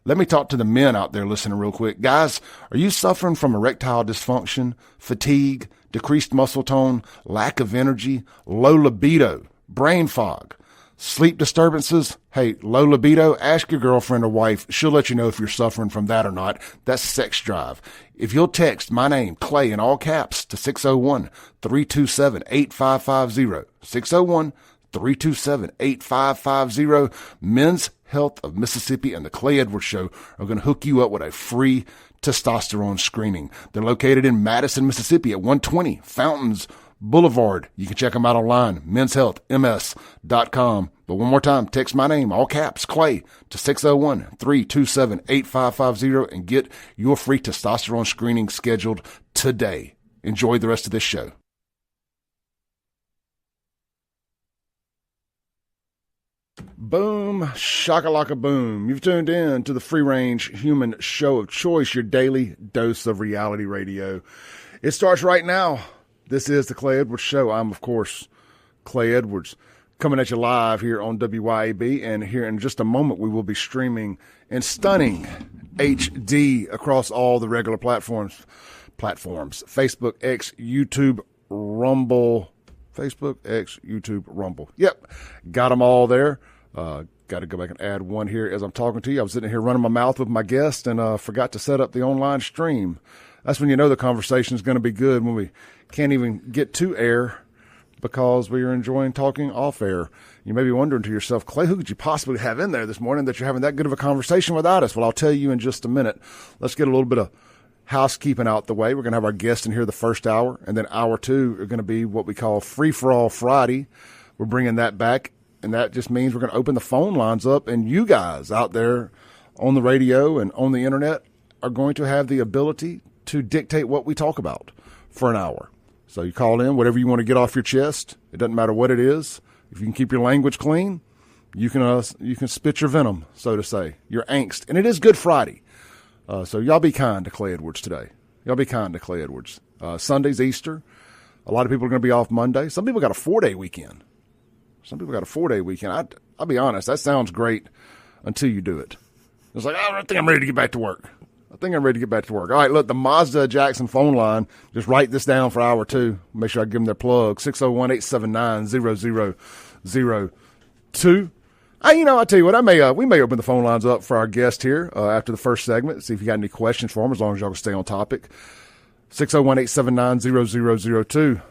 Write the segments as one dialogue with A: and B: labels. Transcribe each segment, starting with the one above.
A: Let me talk to the men out there listening real quick. Guys, are you suffering from erectile dysfunction, fatigue, decreased muscle tone, lack of energy, low libido, brain fog, sleep disturbances? Hey, low libido, ask your girlfriend or wife. She'll let you know if you're suffering from that or not. That's sex drive. If you'll text my name, Clay, in all caps to 601-327-8550, 601-327-8550, Men's Health of Mississippi and the Clay Edwards Show are going to hook you up with a free testosterone screening. They're located in Madison, Mississippi at 120 Fountains Boulevard. You can check them out online, menshealthms.com. But one more time, text my name, all caps, Clay, to 601-327-8550 and get your free testosterone screening scheduled today. Enjoy the rest of this show. Boom, shakalaka boom. You've tuned in to the free-range human show of choice, your daily dose of reality radio. It starts right now. This is the Clay Edwards Show. I'm, of course, Clay Edwards, coming at you live here on WYAB. And here in just a moment, we will be streaming in stunning HD across all the regular platforms. Facebook, X, YouTube, Rumble. Facebook, X, YouTube, Rumble. Yep, got them all there. Got to go back and add one here as I'm talking to you. I was sitting here running my mouth with my guest and forgot to set up the online stream. That's when you know the conversation is going to be good, when we can't even get to air because we are enjoying talking off air. You may be wondering to yourself, Clay, who could you possibly have in there this morning that you're having that good of a conversation without us? Well, I'll tell you in just a minute. Let's get a little bit of housekeeping out the way. We're going to have our guest in here the first hour, and then hour two are going to be what we call Free for All Friday. We're bringing that back, and that just means we're going to open the phone lines up, and you guys out there on the radio and on the internet are going to have the ability to dictate what we talk about for an hour. So you call in, whatever you want to get off your chest. It doesn't matter what it is. If you can keep your language clean, you can spit your venom, so to say, your angst. And it is Good Friday. So y'all be kind to Clay Edwards today. Y'all be kind to Clay Edwards. Sunday's Easter. A lot of people are going to be off Monday. Some people got a 4-day weekend. I'll be honest, that sounds great until you do it. It's like, I think I'm ready to get back to work. All right, look, the Mazda Jackson phone line, just write this down for hour two. Make sure I give them their plug, 601-879-0002. I tell you what, we may open the phone lines up for our guest here after the first segment, see if you got any questions for him, as long as y'all can stay on topic. 601-879-0002.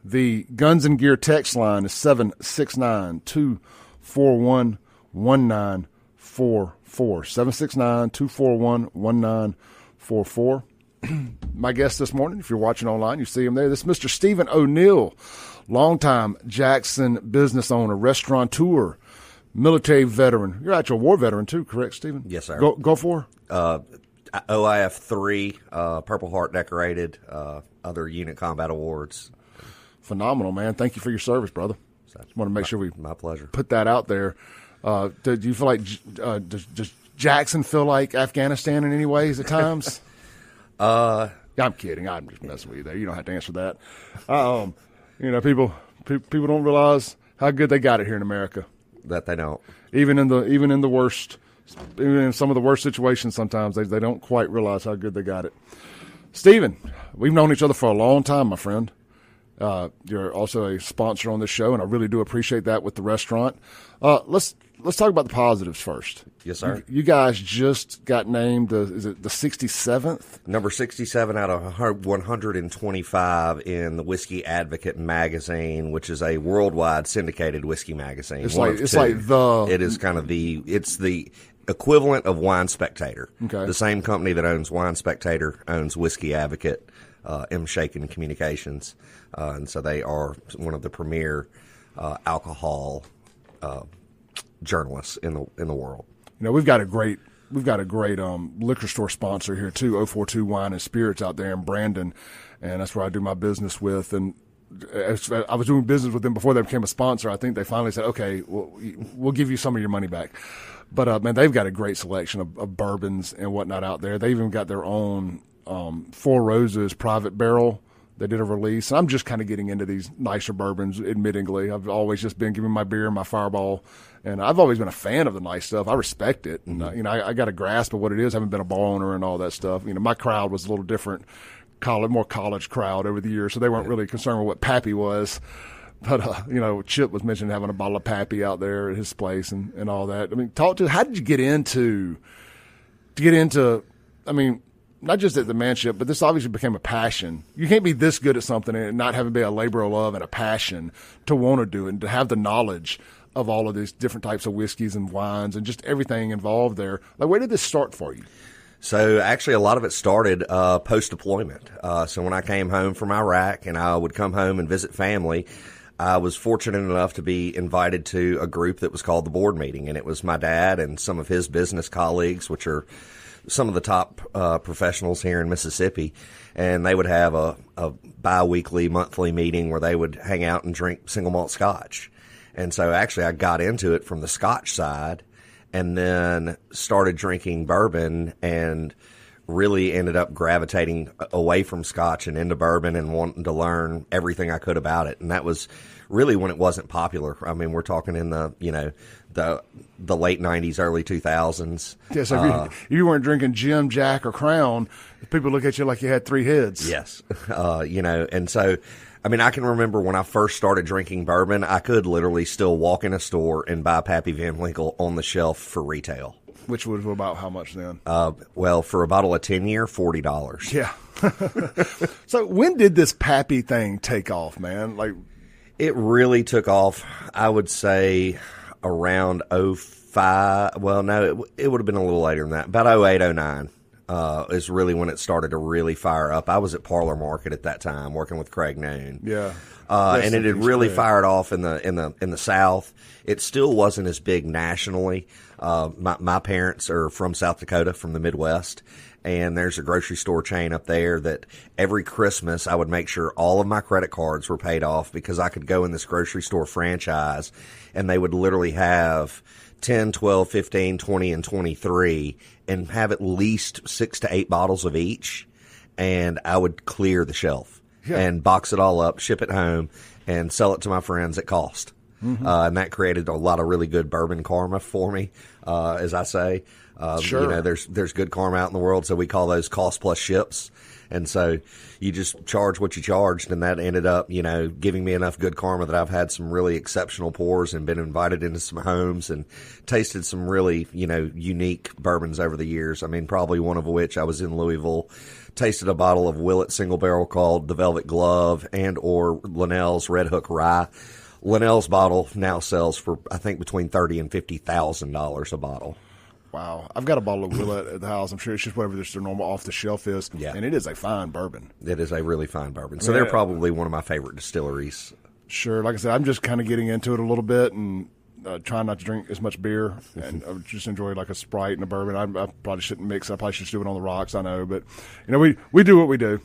A: The Guns and Gear text line is 769-241-1944. 769-241-1944. My guest this morning, if you're watching online, you see him there. This is Mr. Stephen O'Neill, longtime Jackson business owner, restaurateur, military veteran. You're actually a war veteran too, correct, Stephen?
B: Yes, sir.
A: Go for?
B: OIF 3, Purple Heart decorated, other unit combat awards.
A: Phenomenal, man. Thank you for your service, brother. Just want to make sure we
B: my pleasure.
A: Put that out there. Do you feel like does Jackson feel like Afghanistan in any ways at times? I'm kidding. I'm just messing with you there. You don't have to answer that. People don't realize how good they got it here in America.
B: That they don't.
A: Even in the worst, even in some of the worst situations, sometimes they don't quite realize how good they got it. Stephen, we've known each other for a long time, my friend. You're also a sponsor on this show, and I really do appreciate that with the restaurant. Let's talk about the positives first.
B: Yes, sir.
A: You guys just got named, is it the 67th?
B: Number 67 out of 125 in the Whiskey Advocate magazine, which is a worldwide syndicated whiskey magazine. It's the equivalent of Wine Spectator.
A: Okay.
B: The same company that owns Wine Spectator owns Whiskey Advocate, M. Shaken Communications. And so they are one of the premier alcohol journalists in the world.
A: We've got a great liquor store sponsor here too, 042 Wine and Spirits out there in Brandon, and that's where I do my business with. And I was doing business with them before they became a sponsor. I think they finally said, okay, we'll give you some of your money back. But man, they've got a great selection of bourbons and whatnot out there. They've even got their own Four Roses private barrel They did a release. I'm just kind of getting into these nicer bourbons, admittingly. I've always just been giving my beer and my Fireball, and I've always been a fan of the nice stuff. I respect it. And, I got a grasp of what it is. I haven't been a bar owner and all that stuff. My crowd was a little different, more college crowd over the years, so they weren't really concerned with what Pappy was. But, Chip was mentioning having a bottle of Pappy out there at his place and all that. I mean, how did you get into, not just at the Manship, but this obviously became a passion. You can't be this good at something and not have it be a labor of love and a passion to want to do it and to have the knowledge of all of these different types of whiskeys and wines and just everything involved there. Like, where did this start for you?
B: So actually a lot of it started post-deployment. So when I came home from Iraq and I would come home and visit family, I was fortunate enough to be invited to a group that was called the Board Meeting. And it was my dad and some of his business colleagues, which are some of the top professionals here in Mississippi, and they would have a bi-weekly, monthly meeting where they would hang out and drink single malt scotch. And so actually I got into it from the scotch side and then started drinking bourbon and really ended up gravitating away from scotch and into bourbon and wanting to learn everything I could about it. And that was really when it wasn't popular. I mean, we're talking in the late 90s, early 2000s.
A: Yeah, so if you weren't drinking Jim, Jack, or Crown, people look at you like you had three heads.
B: Yes. And so, I mean, I can remember when I first started drinking bourbon, I could literally still walk in a store and buy Pappy Van Winkle on the shelf for retail.
A: Which was about how much then?
B: For a bottle of 10-year, $40.
A: Yeah. So when did this Pappy thing take off, man? Like,
B: it really took off, I would say, around 05. Well, no, it would have been a little later than that. About 08, 09 is really when it started to really fire up. I was at Parlor Market at that time, working with Craig Noon.
A: Yeah.
B: And it had really fired off in the South. It still wasn't as big nationally. My parents are from South Dakota, from the Midwest, and there's a grocery store chain up there that every Christmas I would make sure all of my credit cards were paid off because I could go in this grocery store franchise and they would literally have 10, 12, 15, 20, and 23 and have at least 6 to 8 bottles of each, and I would clear the shelf and box it all up, ship it home, and sell it to my friends at cost. Mm-hmm. And that created a lot of really good bourbon karma for me, as I say.
A: Sure.
B: There's good karma out in the world, so we call those cost plus ships. And so you just charge what you charged, and that ended up, giving me enough good karma that I've had some really exceptional pours and been invited into some homes and tasted some really, unique bourbons over the years. I mean, probably one of which I was in Louisville, tasted a bottle of Willett single barrel called the Velvet Glove and or Linnell's Red Hook Rye. Linnell's bottle now sells for, I think, between $30,000 and $50,000 a bottle.
A: Wow. I've got a bottle of Willett at the house. I'm sure it's just whatever their normal off-the-shelf is.
B: Yeah.
A: And it is a fine bourbon.
B: It is a really fine bourbon. So they're probably one of my favorite distilleries.
A: Sure. Like I said, I'm just kind of getting into it a little bit and trying not to drink as much beer. And I just enjoy like a Sprite and a bourbon. I probably shouldn't mix. I probably should do it on the rocks, I know. But, we do what we do.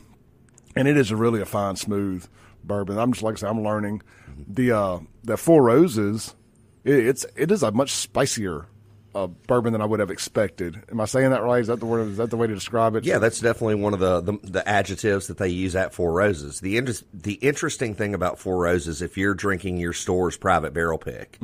A: And it is really a fine, smooth bourbon. I'm just, like I said, I'm learning. The Four Roses, it is a much spicier bourbon than I would have expected. Am I saying that right? Is that the word? Is that the way to describe it?
B: Yeah, that's definitely one of the adjectives that they use at Four Roses. The interesting thing about Four Roses, if you're drinking your store's private barrel pick,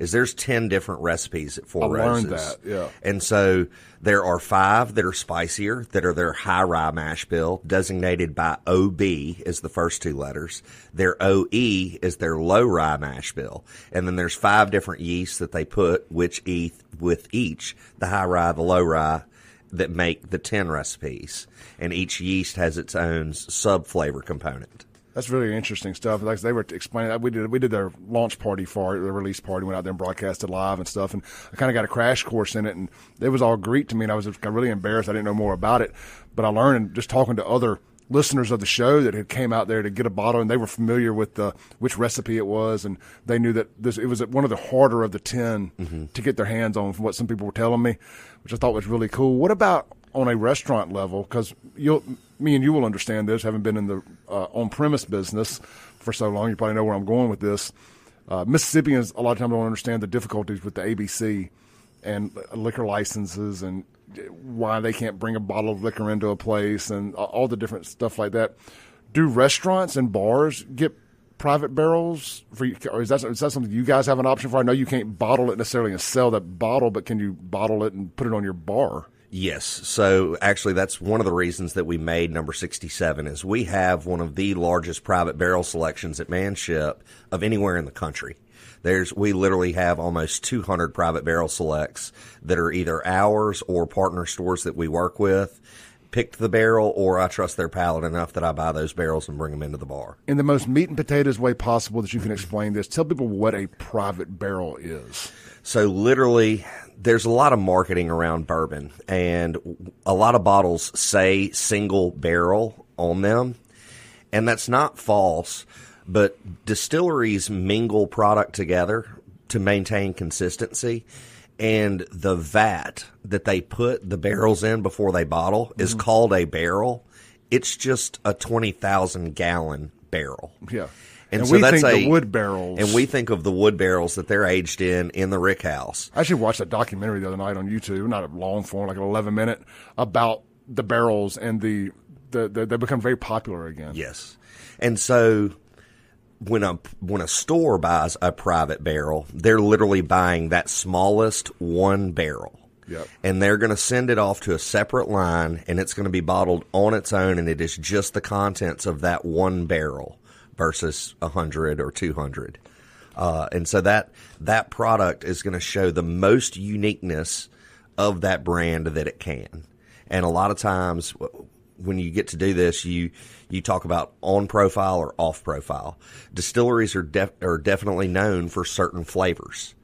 B: is there's 10 different recipes at Four Roses.
A: I learned that, yeah.
B: And so there are 5 that are spicier, that are their high rye mash bill, designated by OB as the first 2 letters. Their OE is their low rye mash bill. And then there's 5 different yeasts that they put, with each, the high rye, the low rye, that make the 10 recipes. And each yeast has its own sub-flavor component.
A: That's really interesting stuff. Like they were explaining, we did their launch party for it, the release party, went out there and broadcasted live and stuff, and I kind of got a crash course in it, and it was all Greek to me, and I was really embarrassed. I didn't know more about it, but I learned, and just talking to other listeners of the show that had came out there to get a bottle, and they were familiar with which recipe it was, and they knew that it was one of the harder of the 10 to get their hands on, from what some people were telling me, which I thought was really cool. What about on a restaurant level? Because me and you will understand this, having been in the on-premise business for so long. You probably know where I'm going with this. Mississippians a lot of times don't understand the difficulties with the ABC and liquor licenses and why they can't bring a bottle of liquor into a place and all the different stuff like that. do restaurants and bars get private barrels for you, or is that something you guys have an option for? I know you can't bottle it necessarily and sell that bottle, but can you bottle it and put it on your bar?
B: Yes. So actually that's one of the reasons that we made number 67 is we have one of the largest private barrel selections at Manship of anywhere in the country. We literally have almost 200 private barrel selects that are either ours or partner stores that we work with. Picked the barrel, or I trust their palate enough that I buy those barrels and bring them into the bar.
A: In the most meat and potatoes way possible that you can explain this, tell people what a private barrel is.
B: So literally, there's a lot of marketing around bourbon, and a lot of bottles say single barrel on them, and that's not false, but distilleries mingle product together to maintain consistency. And the vat that they put the barrels in before they bottle is called a barrel. It's just a 20,000 gallon barrel.
A: Yeah.
B: And
A: so
B: we
A: that's
B: think
A: the wood barrels.
B: And we think of the wood barrels that they're aged in the rick house.
A: I actually watched a documentary the other night on YouTube, not a long form, like an 11-minute, about the barrels, and they become very popular again.
B: Yes. And so when a store buys a private barrel, they're literally buying that smallest one barrel.
A: Yep.
B: And they're going to send it off to a separate line, and it's going to be bottled on its own, and it is just the contents of that one barrel versus 100 or 200. And so that product is going to show the most uniqueness of that brand that it can. And a lot of times when you get to do this, you talk about on profile or off profile. Distilleries are definitely known for certain flavors.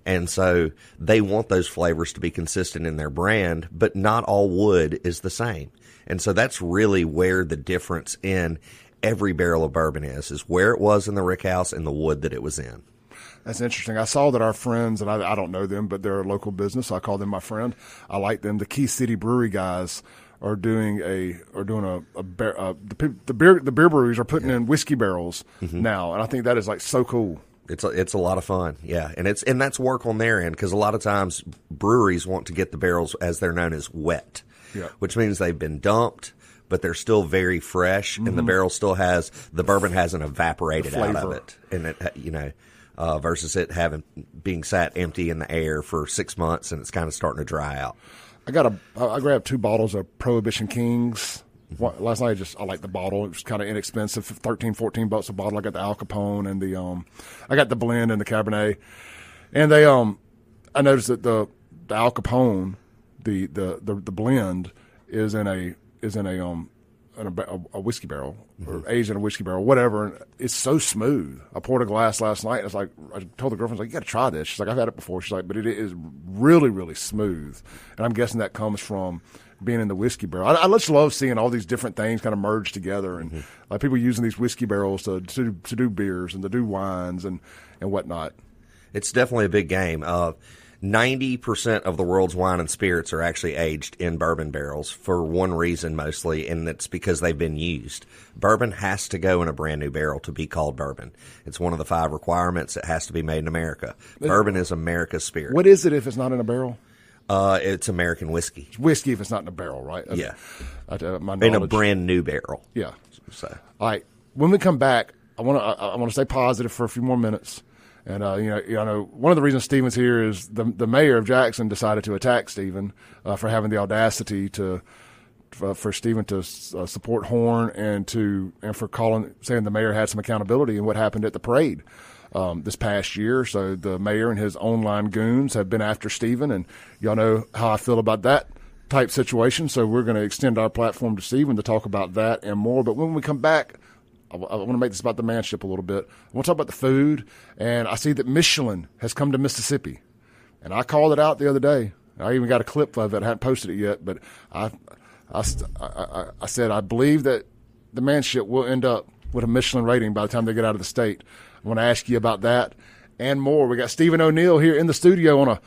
B: And so they want those flavors to be consistent in their brand, but not all wood is the same. And so that's really where the difference in every barrel of bourbon is where it was in the rick house and the wood that it was in.
A: That's interesting. I saw that our friends, and I don't know them, but they're a local business, so I call them my friend. I like them. The Key City Brewery guys are doing the beer breweries are putting in whiskey barrels now, and I think that is like so cool.
B: It's a lot of fun, yeah, and that's work on their end, because a lot of times breweries want to get the barrels, as they're known as, wet, which means they've been dumped, but they're still very fresh, and the barrel still has the bourbon hasn't evaporated out of it, and it versus it being sat empty in the air for 6 months and it's kind of starting to dry out. I grabbed 2 bottles of Prohibition Kings. Last night I liked the bottle. It was kind of inexpensive, $13-14 a bottle. I got the Al Capone and I got the blend and the Cabernet. And I noticed that the Al Capone, the blend is in a whiskey barrel or aged in a whiskey barrel, whatever. And it's so smooth. I poured a glass last night. And it's like, I told the girlfriend, you got to try this. She's like, I've had it before. She's like, but it is really, really smooth. And I'm guessing that comes from being in the whiskey barrel. I just love seeing all these different things kind of merge together, and like people using these whiskey barrels to do beers and to do wines and whatnot. It's definitely a big game. 90% of the world's wine and spirits are actually aged in bourbon barrels for one reason mostly, and it's because they've been used. Bourbon has to go in a brand new barrel to be called bourbon. It's one of the 5 requirements. It has to be made in America. Bourbon is America's spirit.
A: What is it if it's not in a barrel?
B: It's American whiskey.
A: It's whiskey if it's not in a barrel, right?
B: Yeah.
A: In
B: a brand new barrel.
A: Yeah.
B: So.
A: All right. When we come back, I want to stay positive for a few more minutes. And one of the reasons Stephen's here is the mayor of Jackson decided to attack Stephen for having the audacity for Stephen to support Horn and for saying the mayor had some accountability in what happened at the parade this past year. So the mayor and his online goons have been after Stephen, and y'all know how I feel about that type situation. So we're going to extend our platform to Stephen to talk about that and more. But when we come back, I want to make this about the Manship a little bit. I want to talk about the food, and I see that Michelin has come to Mississippi, and I called it out the other day. I even got a clip of it. I haven't posted it yet, but I said I believe that the Manship will end up with a Michelin rating by the time they get out of the state. I want to ask you about that and more. We got Stephen O'Neill here in the studio on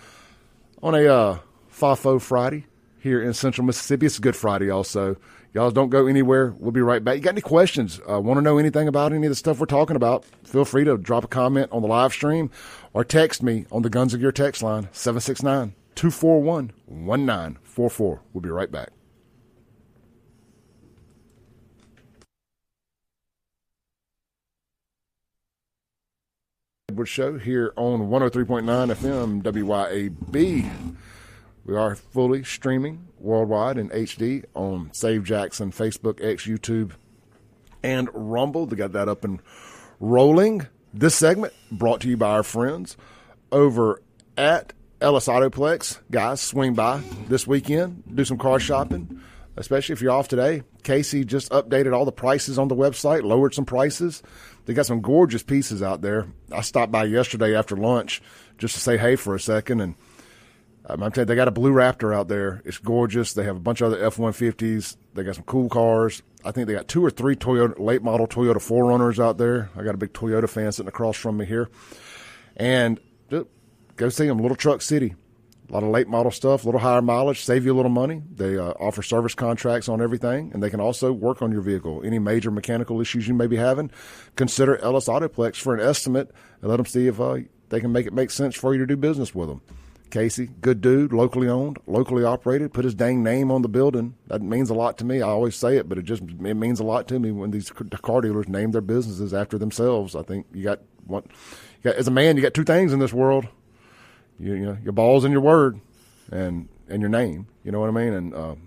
A: a FAFO Friday here in Central Mississippi. It's a Good Friday also. Y'all don't go anywhere. We'll be right back. You got any questions? Want to know anything about any of the stuff we're talking about? Feel free to drop a comment on the live stream or text me on the Guns of Gear text line, 769-241-1944. We'll be right back. Claywood Show here on 103.9 FM WYAB. We are fully streaming worldwide in HD on Save Jackson, Facebook, X, YouTube, and Rumble. They got that up and rolling. This segment brought to you by our friends over at Ellis Autoplex. Guys, swing by this weekend, do some car shopping, especially if you're off today. Casey just updated all the prices on the website, lowered some prices. They got some gorgeous pieces out there. I stopped by yesterday after lunch just to say hey for a second, and I'm telling you, they got a blue Raptor out there. It's gorgeous. They have a bunch of other F-150s. They got some cool cars. I think they got 2 or 3 late model Toyota 4Runners out there. I got a big Toyota fan sitting across from me here. And go see them, Little Truck City. A lot of late model stuff, a little higher mileage, save you a little money. They offer service contracts on everything, and they can also work on your vehicle. Any major mechanical issues you may be having, consider Ellis Autoplex for an estimate and let them see if they can make it make sense for you to do business with them. Casey, good dude, locally owned, locally operated, put his dang name on the building. That means a lot to me. I always say it, but it means a lot to me when these car dealers name their businesses after themselves. I think as a man, you got 2 things in this world. You know, your balls and your word, and your name. You know what I mean? And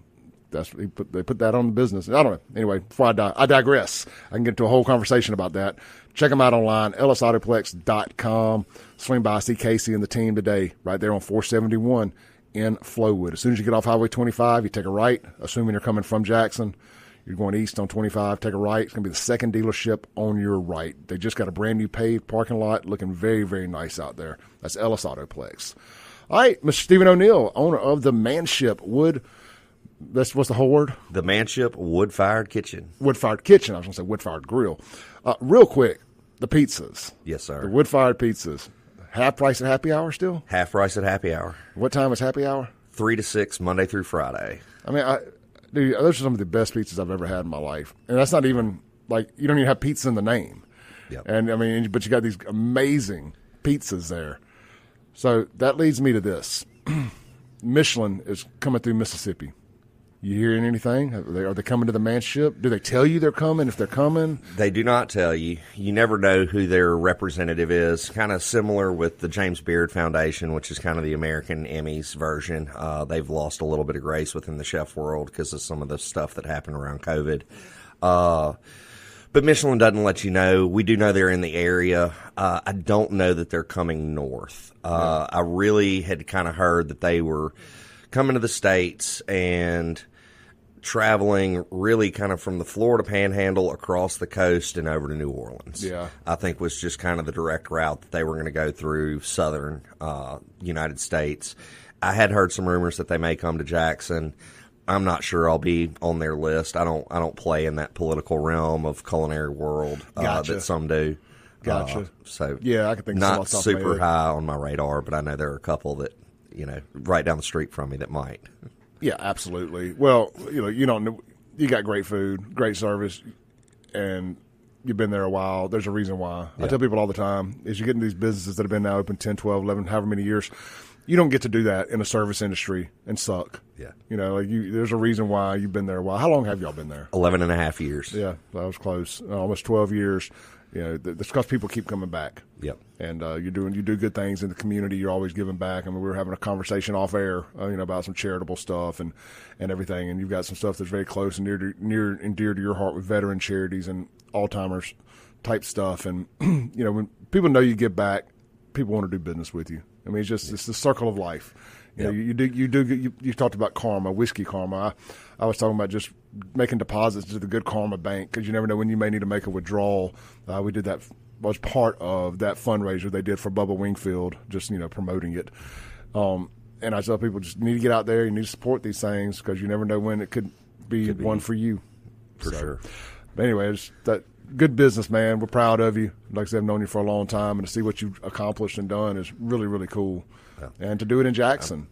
A: they put that on the business. I don't know. Anyway, before I digress. I can get into a whole conversation about that. Check them out online, ellisautoplex.com. Swing by, see Casey and the team today, right there on 471 in Flowood. As soon as you get off Highway 25, you take a right, assuming you're coming from Jackson. You're going east on 25, take a right. It's going to be the second dealership on your right. They just got a brand new paved parking lot, looking very, very nice out there. That's Ellis Autoplex. All right, Mr. Stephen O'Neill, owner of the Manship Wood. What's the whole word?
B: The Manship Wood-Fired Kitchen.
A: Wood-Fired Kitchen. I was going to say wood-fired grill. Real quick, the pizzas.
B: Yes, sir.
A: The wood-fired pizzas. Half price at happy hour still?
B: Half price at happy hour.
A: What time is happy hour?
B: 3 to 6, Monday through Friday.
A: I mean, dude, those are some of the best pizzas I've ever had in my life. And that's not even, like, you don't even have pizza in the name.
B: Yep.
A: And, I mean, but you got these amazing pizzas there. So that leads me to this. Michelin is coming through Mississippi. You hearing anything? Are they coming to the Manship? Do they tell you they're coming if they're coming?
B: They do not tell you. You never know who their representative is. Kind of similar with the James Beard Foundation, which is kind of the American Emmys version. They've lost a little bit of grace within the chef world because of some of the stuff that happened around COVID. But Michelin doesn't let you know. We do know they're in the area. I don't know that they're coming north. I really had kind of heard that they were coming to the States and traveling really kind of from the Florida Panhandle across the coast and over to New Orleans.
A: Yeah.
B: I think was just kind of the direct route that they were going to go through southern United States. I had heard some rumors that they may come to Jackson. I'm not sure I'll be on their list. I don't play in that political realm of culinary world
A: Gotcha.
B: that some do.
A: Gotcha.
B: So
A: yeah, I can think
B: not
A: of some
B: super high on my radar, but I know there are a couple that, right down the street from me that might.
A: Yeah, absolutely. Well, you don't know. You got great food, great service, and you've been there a while. There's a reason why. Yeah. I tell people all the time, is you get in these businesses that have been now open 10, 12, 11, however many years, you don't get to do that in a service industry and suck.
B: Yeah.
A: There's a reason why you've been there a while. How long have y'all been there?
B: 11 and a half years.
A: Yeah, that was close. Almost 12 years. That's because people keep coming back.
B: Yep.
A: And you do good things in the community. You're always giving back. I mean, we were having a conversation off air, about some charitable stuff and everything. And you've got some stuff that's very close and near and dear to your heart with veteran charities and Alzheimer's type stuff. And when people know you give back, people want to do business with you. I mean, it's the circle of life. You talked about karma, whiskey karma. I was talking about just making deposits to the Good Karma Bank because you never know when you may need to make a withdrawal. We did that, was part of that fundraiser they did for Bubba Wingfield, just, promoting it. And I tell people just need to get out there. You need to support these things because you never know when it could be one for you.
B: For sure.
A: But anyway, it's that good business, man. We're proud of you. Like I said, I've known you for a long time, and to see what you've accomplished and done is really, really cool. Yeah. And to do it in Jackson.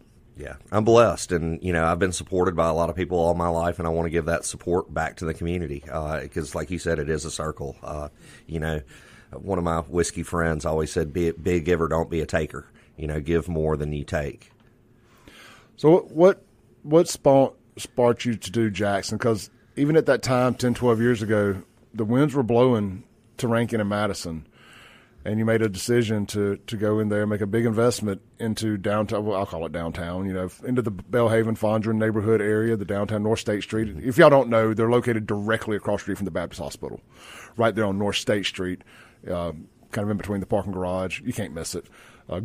B: I'm blessed, and I've been supported by a lot of people all my life, and I want to give that support back to the community because, like you said, it is a circle. One of my whiskey friends always said, "Be a giver, don't be a taker. Give more than you take."
A: So what sparked you to do Jackson? Because even at that time, 10, 12 years ago, the winds were blowing to Rankin and Madison. and you made a decision to go in there and make a big investment into downtown. Well, I'll call it downtown. Into the Belhaven, Fondren neighborhood area, the downtown North State Street. If y'all don't know, they're located directly across the street from the Baptist Hospital, right there on North State Street, kind of in between the parking garage. You can't miss it.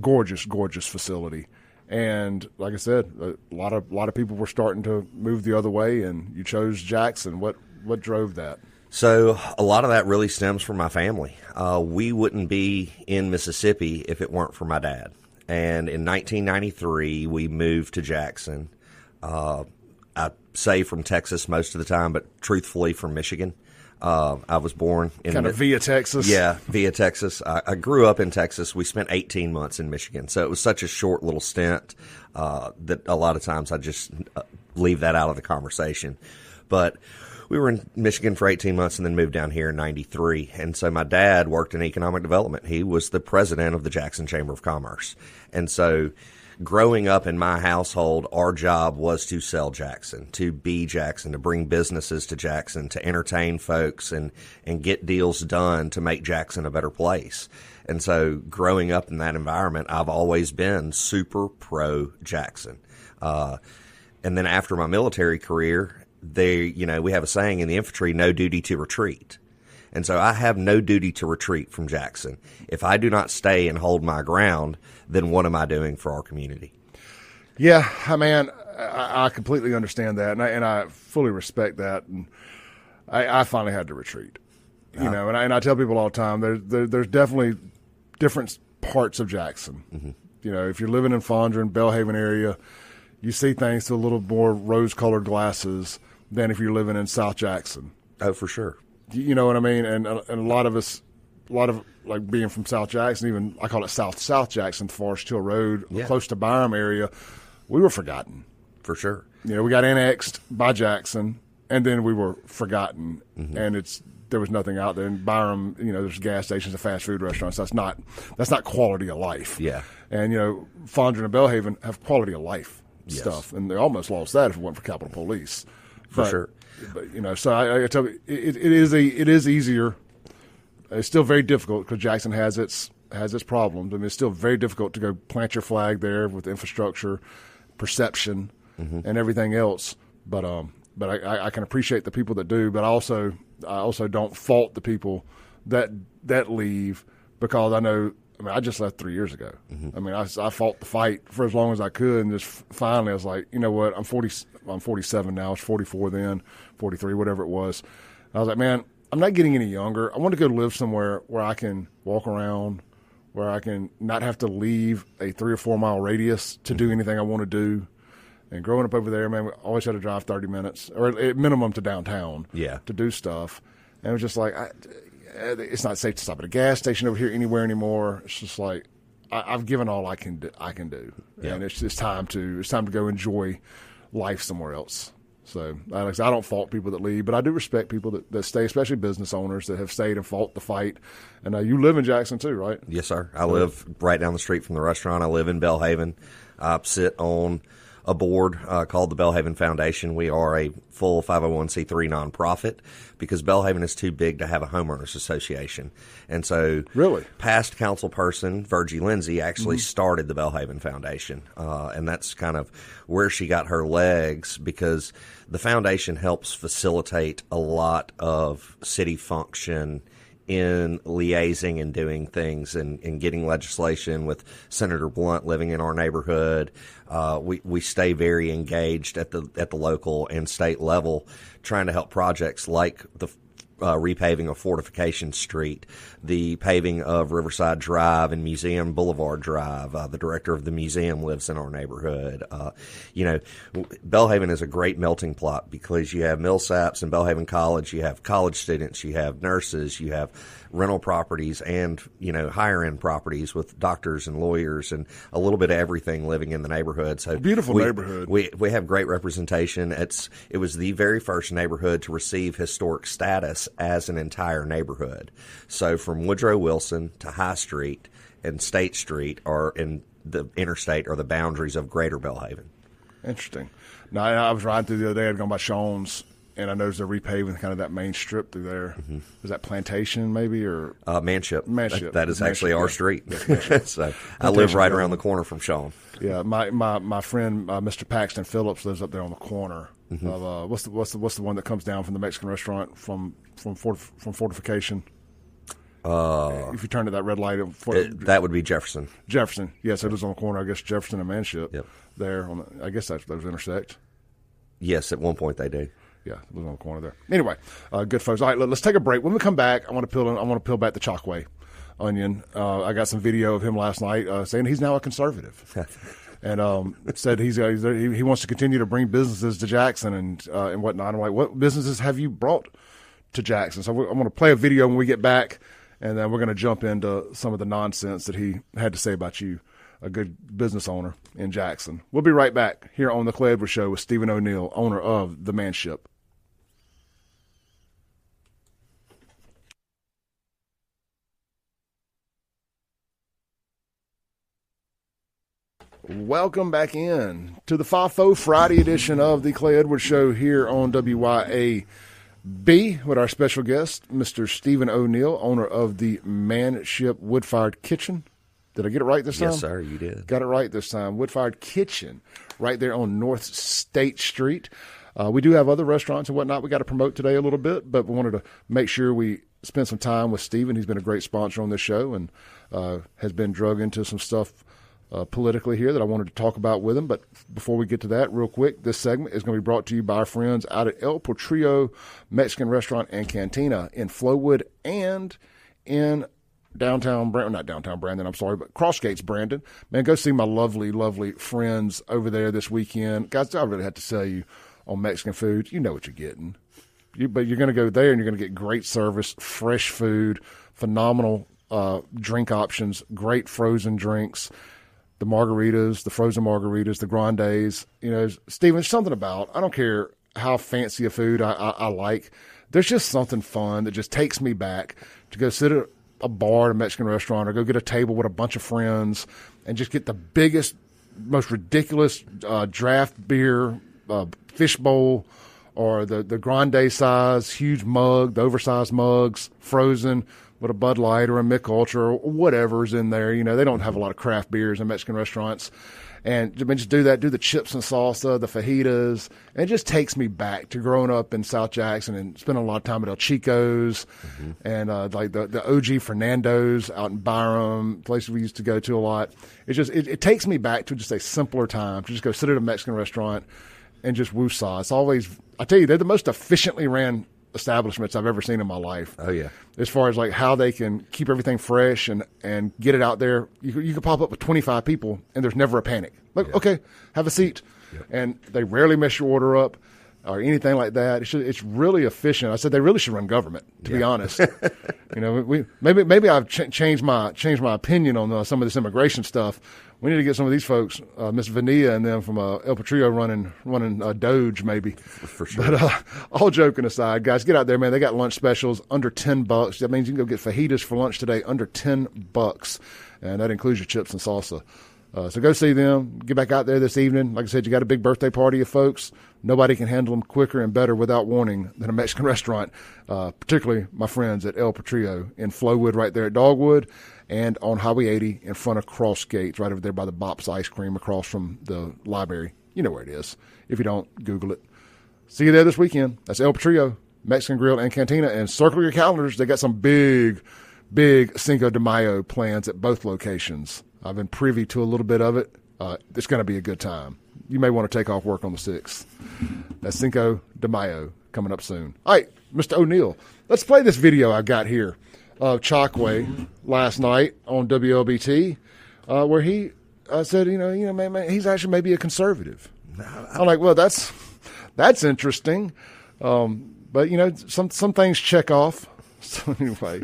A: Gorgeous, gorgeous facility. And like I said, a lot of people were starting to move the other way, and you chose Jackson. What drove that?
B: So a lot of that really stems from my family. We wouldn't be in Mississippi if it weren't for my dad. And in 1993, we moved to Jackson. I say from Texas most of the time, but truthfully from Michigan. I was born in
A: kind of via Texas.
B: Yeah, via Texas. I grew up in Texas. We spent 18 months in Michigan, so it was such a short little stint that a lot of times I just leave that out of the conversation. But we were in Michigan for 18 months and then moved down here in 93. And so my dad worked in economic development. He was the president of the Jackson Chamber of Commerce. And so growing up in my household, our job was to sell Jackson, to be Jackson, to bring businesses to Jackson, to entertain folks and get deals done to make Jackson a better place. And so growing up in that environment, I've always been super pro Jackson. And then after my military career, we have a saying in the infantry, no duty to retreat. And so I have no duty to retreat from Jackson. If I do not stay and hold my ground, then what am I doing for our community?
A: Yeah, man, I completely understand that, and I fully respect that. And I finally had to retreat, and I tell people all the time, there's definitely different parts of Jackson. Mm-hmm. If you're living in Fondren, Belhaven area, you see things through a little more rose-colored glasses than if you're living in South Jackson.
B: Oh, for sure.
A: You know what I mean? And a lot of us, like being from South Jackson, even I call it South Jackson, Forest Hill Road, close to Byram area, we were forgotten.
B: For sure.
A: We got annexed by Jackson, and then we were forgotten, and there was nothing out there. In Byram, there's gas stations and fast food restaurants. That's not quality of life.
B: Yeah.
A: And Fondren and Belhaven have quality of life stuff, and they almost lost that if it weren't for Capitol Police.
B: For sure.
A: But so I tell you, it is easier. It's still very difficult because Jackson has its problems. I mean, it's still very difficult to go plant your flag there with infrastructure, perception, and everything else. But I can appreciate the people that do. But I also don't fault the people that leave, because I know. I mean, I just left 3 years ago. I mean, I fought the fight for as long as I could, and just finally I was like, you know what, I'm 47 now. I was 44 then, 43, whatever it was. I was like, man, I'm not getting any younger. I want to go live somewhere where I can walk around, where I can not have to leave a 3 or 4 mile radius to do anything I want to do. And growing up over there, man, we always had to drive 30 minutes, or at minimum to downtown to do stuff. And it was just like, it's not safe to stop at a gas station over here anywhere anymore. It's just like I've given all I can do, and it's time to go enjoy life somewhere else. So I don't fault people that leave, but I do respect people that stay, especially business owners that have stayed and fought the fight. And you live in Jackson too, right?
B: Yes, sir. I live right down the street from the restaurant. I live in Belhaven. I sit on a board called the Belhaven Foundation. We are a full 501c3 nonprofit because Belhaven is too big to have a homeowners association. And so past council person Virgie Lindsay actually started the Belhaven Foundation. And that's kind of where she got her legs, because the foundation helps facilitate a lot of city function in liaising and doing things and getting legislation with Senator Blunt living in our neighborhood. We stay very engaged at the local and state level, trying to help projects like the repaving of Fortification Street, the paving of Riverside Drive and Museum Boulevard Drive. The director of the museum lives in our neighborhood. Belhaven is a great melting pot because you have Millsaps and Belhaven College, you have college students, you have nurses, you have rental properties and, higher end properties with doctors and lawyers and a little bit of everything living in the neighborhood. So
A: beautiful neighborhood.
B: We have great representation. It was the very first neighborhood to receive historic status as an entire neighborhood. So from Woodrow Wilson to High Street and State Street are in the interstate or the boundaries of Greater Belhaven.
A: Interesting. Now, I was riding through the other day. I'd gone by Sean's, And I noticed they're repaving kind of that main strip through there. Mm-hmm. Is that Plantation maybe or
B: Manship?
A: Manship.
B: That is actually our street. So I
A: Plantation
B: live right around the corner from Sean.
A: Yeah, my friend Mr. Paxton Phillips lives up there on the corner. Mm-hmm. Of what's the one that comes down from the Mexican restaurant from Fortification? If you turn to that red light,
B: that would be Jefferson.
A: Jefferson, yes, it was on the corner. I guess Jefferson and Manship.
B: Yep.
A: There, I guess those intersect.
B: Yes, at one point they do.
A: Yeah, it was on the corner there. Anyway, good folks. All right, let's take a break. When we come back, I want to peel back the Chokwe onion. I got some video of him last night saying he's now a conservative, and said he wants to continue to bring businesses to Jackson and whatnot. I'm like, what businesses have you brought to Jackson? So I'm going to play a video when we get back, and then we're going to jump into some of the nonsense that he had to say about you, a good business owner in Jackson. We'll be right back here on the Clay Edwards Show with Stephen O'Neill, owner of the Manship. Welcome back in to the FAFO Friday edition of the Clay Edwards Show here on WYAB with our special guest, Mr. Stephen O'Neill, owner of the Manship Wood-Fired Kitchen. Did I get it right this time?
B: Yes, sir, you did.
A: Got it right this time. Wood-Fired Kitchen right there on North State Street. We do have other restaurants and whatnot we got to promote today a little bit, but we wanted to make sure we spend some time with Stephen. He's been a great sponsor on this show and has been drug into some stuff politically here that I wanted to talk about with him. But before we get to that, real quick, this segment is going to be brought to you by our friends out at El Portillo Mexican Restaurant and Cantina in Flowood and in not downtown Brandon, I'm sorry, but Crossgates, Brandon. Man, go see my lovely, lovely friends over there this weekend. Guys, I really have to sell you on Mexican food. You know what you're getting. But you're going to go there and you're going to get great service, fresh food, phenomenal drink options, great frozen drinks. The margaritas, the frozen margaritas, the grandes. You know, Stephen, there's something about, I don't care how fancy a food I like, there's just something fun that just takes me back to go sit at a bar at a Mexican restaurant or go get a table with a bunch of friends and just get the biggest, most ridiculous draft beer, fish bowl, or the grande size, huge mug, the oversized mugs, frozen, with a Bud Light or a Mick Ultra or whatever's in there. You know, they don't have a lot of craft beers in Mexican restaurants. And I mean, just do that, do the chips and salsa, the fajitas. And it just takes me back to growing up in South Jackson and spending a lot of time at El Chico's and like the OG Fernando's out in Byram, places we used to go to a lot. It's just, it takes me back to just a simpler time to just go sit at a Mexican restaurant and just woosah. It's always, I tell you, they're the most efficiently ran establishments I've ever seen in my life.
B: Oh, yeah.
A: As far as like how they can keep everything fresh and get it out there. You can pop up with 25 people and there's never a panic. Like, okay, have a seat. Yep. And they rarely mess your order up or anything like that. It's really efficient. I said they really should run government, to be honest. You know, maybe I've changed my opinion on some of this immigration stuff. We need to get some of these folks, Miss Vanilla and them from El Portillo running Doge maybe.
B: For sure.
A: But all joking aside, guys, get out there, man. They got lunch specials under $10. That means you can go get fajitas for lunch today under $10, and that includes your chips and salsa. So go see them. Get back out there this evening. Like I said, you got a big birthday party of folks. Nobody can handle them quicker and better without warning than a Mexican restaurant, particularly my friends at El Portillo in Flowood right there at Dogwood and on Highway 80 in front of Crossgates right over there by the Bop's Ice Cream across from the library. You know where it is. If you don't, Google it. See you there this weekend. That's El Portillo, Mexican Grill and Cantina. And circle your calendars. They got some big Cinco de Mayo plans at both locations. I've been privy to a little bit of it. It's going to be a good time. You may want to take off work on the 6th. That's Cinco de Mayo coming up soon. All right, Mr. O'Neill, let's play this video I got here of Chokwe last night on WLBT where he said, man, he's actually maybe a conservative. I'm like, well, that's interesting. But, some things check off. So anyway,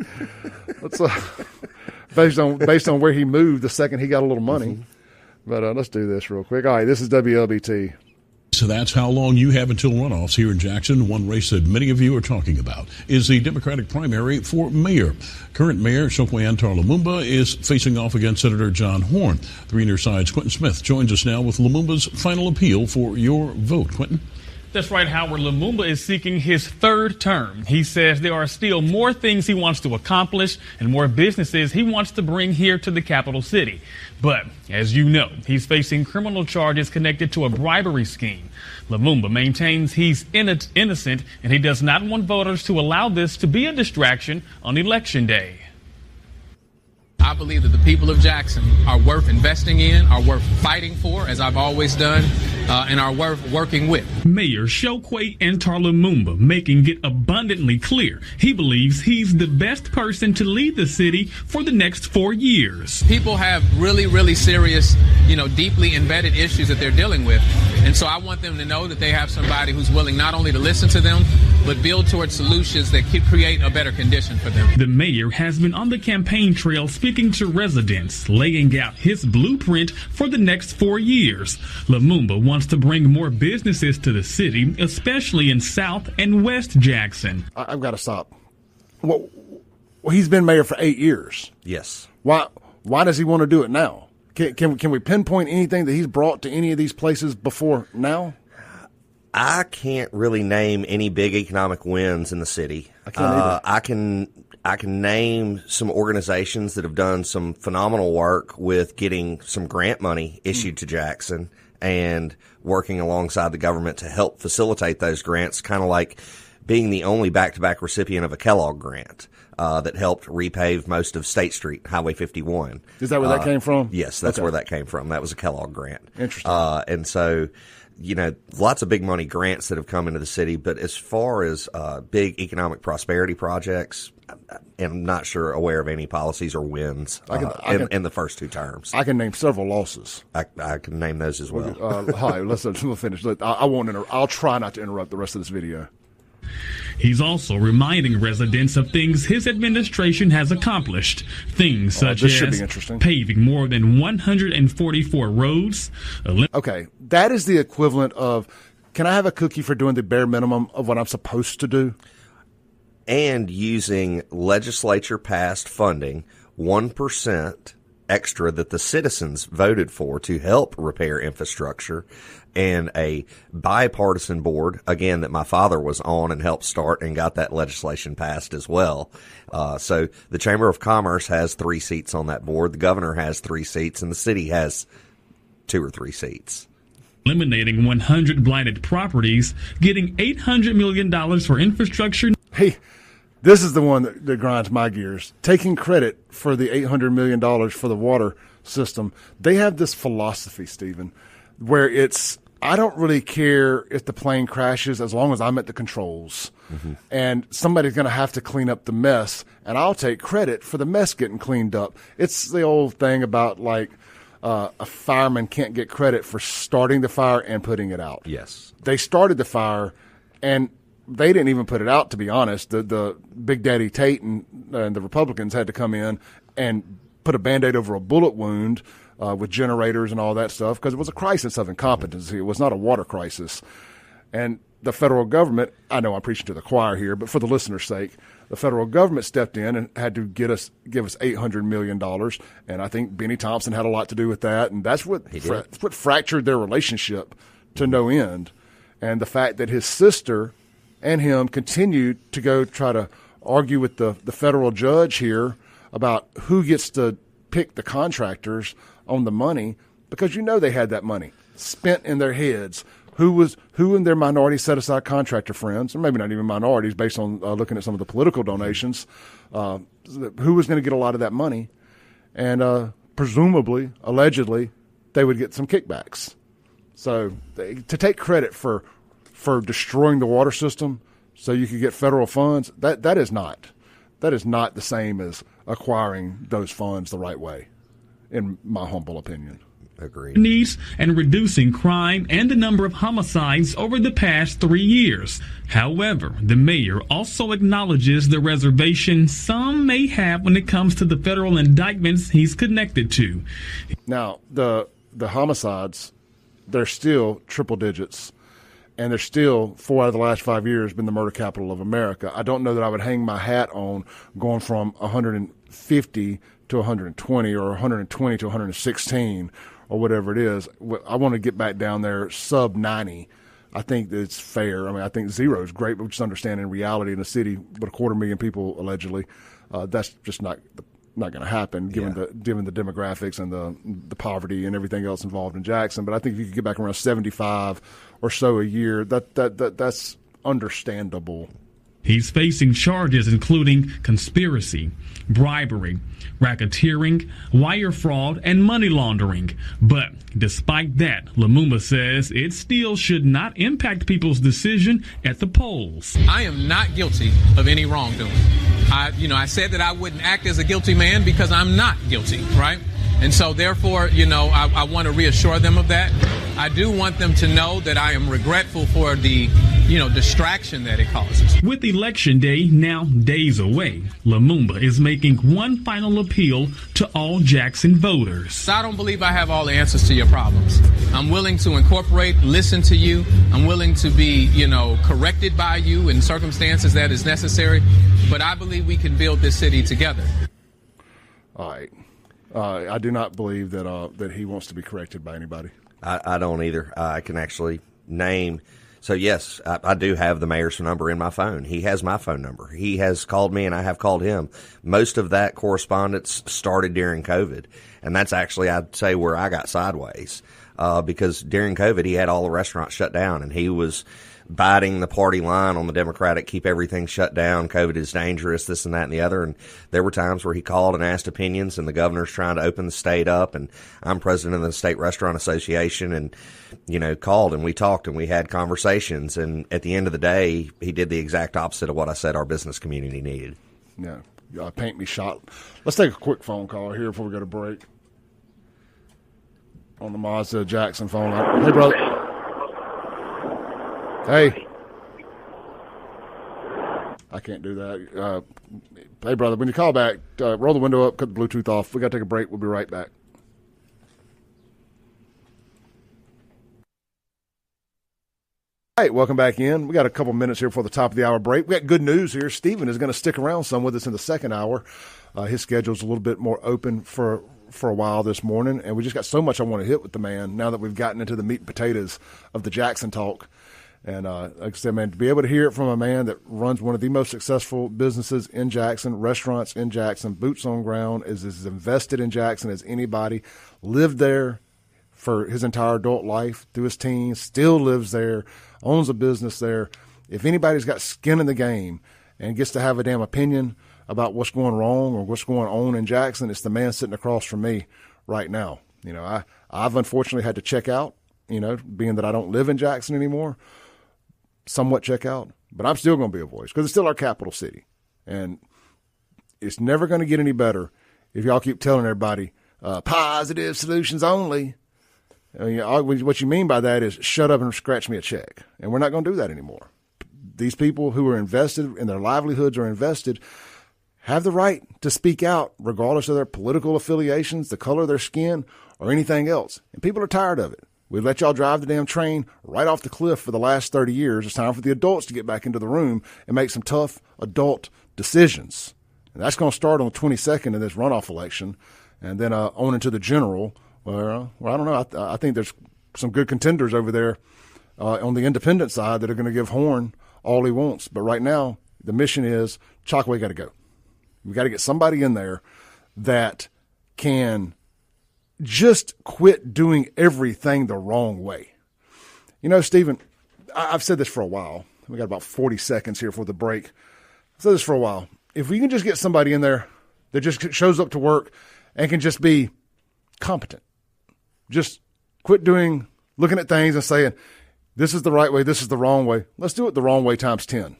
A: let's based on where he moved the second he got a little money. But let's do this real quick. All right, this is WLBT.
C: So that's how long you have until runoffs here in Jackson. One race that many of you are talking about is the Democratic primary for mayor. Current mayor Chokwe Lumumba is facing off against Senator John Horn. The Greener Side's Quentin Smith joins us now with Lumumba's final appeal for your vote. Quentin?
D: That's right, Howard. Lumumba is seeking his third term. He says there are still more things he wants to accomplish and more businesses he wants to bring here to the capital city. But, as you know, he's facing criminal charges connected to a bribery scheme. Lumumba maintains he's innocent, and he does not want voters to allow this to be a distraction on Election Day.
E: I believe that the people of Jackson are worth investing in, are worth fighting for, as I've always done, and are worth working with.
D: Mayor Chokwe Lumumba making it abundantly clear he believes he's the best person to lead the city for the next 4 years.
E: People have really, really serious, deeply embedded issues that they're dealing with. And so I want them to know that they have somebody who's willing not only to listen to them, but build towards solutions that could create a better condition for them.
D: The mayor has been on the campaign trail speaking to residents, laying out his blueprint for the next 4 years. Lumumba wants to bring more businesses to the city, especially in South and West Jackson.
A: I've got to stop. Well, he's been mayor for 8 years.
B: Yes.
A: Why does he want to do it now? Can we pinpoint anything that he's brought to any of these places before now?
B: I can't really name any big economic wins in the city.
A: I can't either.
B: I can name some organizations that have done some phenomenal work with getting some grant money issued to Jackson and working alongside the government to help facilitate those grants, kind of like being the only back-to-back recipient of a Kellogg grant that helped repave most of State Street, Highway 51.
A: Is that where that came from?
B: Yes, that's where that came from. That was a Kellogg grant.
A: Interesting.
B: And so, lots of big money grants that have come into the city. But as far as big economic prosperity projects, I'm not sure aware of any policies or wins in the first 2 terms.
A: I can name several losses.
B: I can name those as well.
A: Hi, let's finish. I'll try not to interrupt the rest of this video.
D: He's also reminding residents of things his administration has accomplished. Things such as paving more than 144 roads.
A: Okay, that is the equivalent of, can I have a cookie for doing the bare minimum of what I'm supposed to do?
B: And using legislature-passed funding, 1% extra that the citizens voted for to help repair infrastructure, and a bipartisan board, again, that my father was on and helped start and got that legislation passed as well. So the Chamber of Commerce has 3 seats on that board, the governor has 3 seats, and the city has 2 or 3 seats.
D: Eliminating 100 blighted properties, getting $800 million for infrastructure.
A: Hey, this is the one that grinds my gears. Taking credit for the $800 million for the water system. They have this philosophy, Stephen, where it's, I don't really care if the plane crashes as long as I'm at the controls. Mm-hmm. And somebody's going to have to clean up the mess, and I'll take credit for the mess getting cleaned up. It's the old thing about a fireman can't get credit for starting the fire and putting it out.
B: Yes.
A: They started the fire, and they didn't even put it out, to be honest. The Big Daddy Tate and the Republicans had to come in and put a Band-Aid over a bullet wound with generators and all that stuff, because it was a crisis of incompetency. It was not a water crisis. And the federal government, I know I'm preaching to the choir here, but for the listener's sake, the federal government stepped in and had to give us $800 million. And I think Benny Thompson had a lot to do with that. And that's what fractured their relationship to no end. And the fact that his sister and him continued to go try to argue with the federal judge here about who gets to pick the contractors on the money, because they had that money spent in their heads. Who in their minority set-aside contractor friends, or maybe not even minorities based on looking at some of the political donations, who was going to get a lot of that money, and presumably, allegedly, they would get some kickbacks. So to take credit for destroying the water system so you could get federal funds, that is not the same as acquiring those funds the right way, in my humble opinion.
B: Agreed.
D: Needs and reducing crime and the number of homicides over the past 3 years. However, the mayor also acknowledges the reservation some may have when it comes to the federal indictments he's connected to.
A: Now, the homicides, they're still triple digits, and they're still 4 out of the last 5 years been the murder capital of America. I don't know that I would hang my hat on going from 150 to 120 or 120 to 116 or whatever it is. I want to get back down there sub 90. I think that it's fair. I mean, I think zero is great, but just understanding reality in a city with 250,000 people allegedly, that's just not going to happen given the demographics and the poverty and everything else involved in Jackson. But I think if you could get back around 75 or so a year, that's understandable.
D: He's facing charges including conspiracy, bribery, racketeering, wire fraud, and money laundering. But despite that, Lumumba says it still should not impact people's decision at the polls.
E: I am not guilty of any wrongdoing. I said that I wouldn't act as a guilty man because I'm not guilty, right? And so therefore, I want to reassure them of that. I do want them to know that I am regretful for the, distraction that it causes.
D: With Election Day now days away, Lumumba is making one final appeal to all Jackson voters.
E: I don't believe I have all the answers to your problems. I'm willing to incorporate, listen to you. I'm willing to be, corrected by you in circumstances that is necessary. But I believe we can build this city together.
A: All right. I do not believe that he wants to be corrected by anybody.
B: I don't either. I can actually name. So, yes, I do have the mayor's number in my phone. He has my phone number. He has called me, and I have called him. Most of that correspondence started during COVID, and that's actually, I'd say, where I got sideways because during COVID, he had all the restaurants shut down, and he was biting the party line on the Democratic, keep everything shut down, COVID is dangerous, this and that and the other. And there were times where he called and asked opinions, and the governor's trying to open the state up, and I'm president of the State Restaurant Association, and, called and we talked and we had conversations. And at the end of the day, he did the exact opposite of what I said our business community needed.
A: Yeah. Paint me shot. Let's take a quick phone call here before we go to break. On the Mazda Jackson phone line. Hey, brother. Hey. I can't do that. Hey, brother, when you call back, roll the window up, cut the Bluetooth off. We got to take a break. We'll be right back. All right, welcome back in. We got a couple minutes here before the top of the hour break. We got good news here. Stephen is going to stick around some with us in the second hour. His schedule's a little bit more open for a while this morning, and we just got so much I want to hit with the man now that we've gotten into the meat and potatoes of the Jackson talk. And like I said, man, to be able to hear it from a man that runs one of the most successful businesses in Jackson, restaurants in Jackson, boots on ground, is as invested in Jackson as anybody, lived there for his entire adult life through his teens, still lives there, owns a business there. If anybody's got skin in the game and gets to have a damn opinion about what's going wrong or what's going on in Jackson, it's the man sitting across from me right now. I've unfortunately had to check out, being that I don't live in Jackson anymore. Somewhat check out, but I'm still going to be a voice because it's still our capital city. And it's never going to get any better if y'all keep telling everybody positive solutions only. What you mean by that is shut up and scratch me a check. And we're not going to do that anymore. These people who are invested and their livelihoods are invested have the right to speak out regardless of their political affiliations, the color of their skin, or anything else. And people are tired of it. We've let y'all drive the damn train right off the cliff for the last 30 years. It's time for the adults to get back into the room and make some tough adult decisions. And that's going to start on the 22nd in this runoff election and then on into the general. Well, I don't know. I think there's some good contenders over there on the independent side that are going to give Horn all he wants. But right now, the mission is Chokwe got to go. We got to get somebody in there that can just quit doing everything the wrong way. Stephen, I've said this for a while. We got about 40 seconds here for the break. I've said this for a while. If we can just get somebody in there that just shows up to work and can just be competent, just quit looking at things and saying, this is the right way, this is the wrong way. Let's do it the wrong way times 10.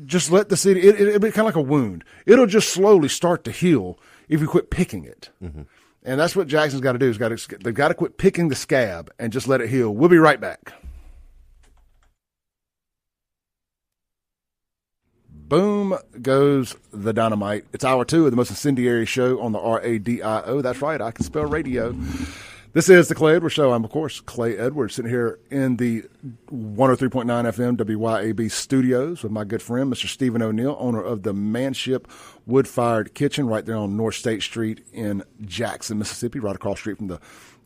A: Just let the city, it'll be kind of like a wound. It'll just slowly start to heal if you quit picking it. Mm-hmm. And that's what Jackson's got to do. They've got to quit picking the scab and just let it heal. We'll be right back. Boom goes the dynamite. It's hour 2 of the most incendiary show on the radio. That's right, I can spell radio. This is the Clay Edwards Show. I'm, of course, Clay Edwards, sitting here in the 103.9 FM WYAB studios with my good friend, Mr. Stephen O'Neill, owner of the Manship Wood-Fired Kitchen right there on North State Street in Jackson, Mississippi, right across the street from the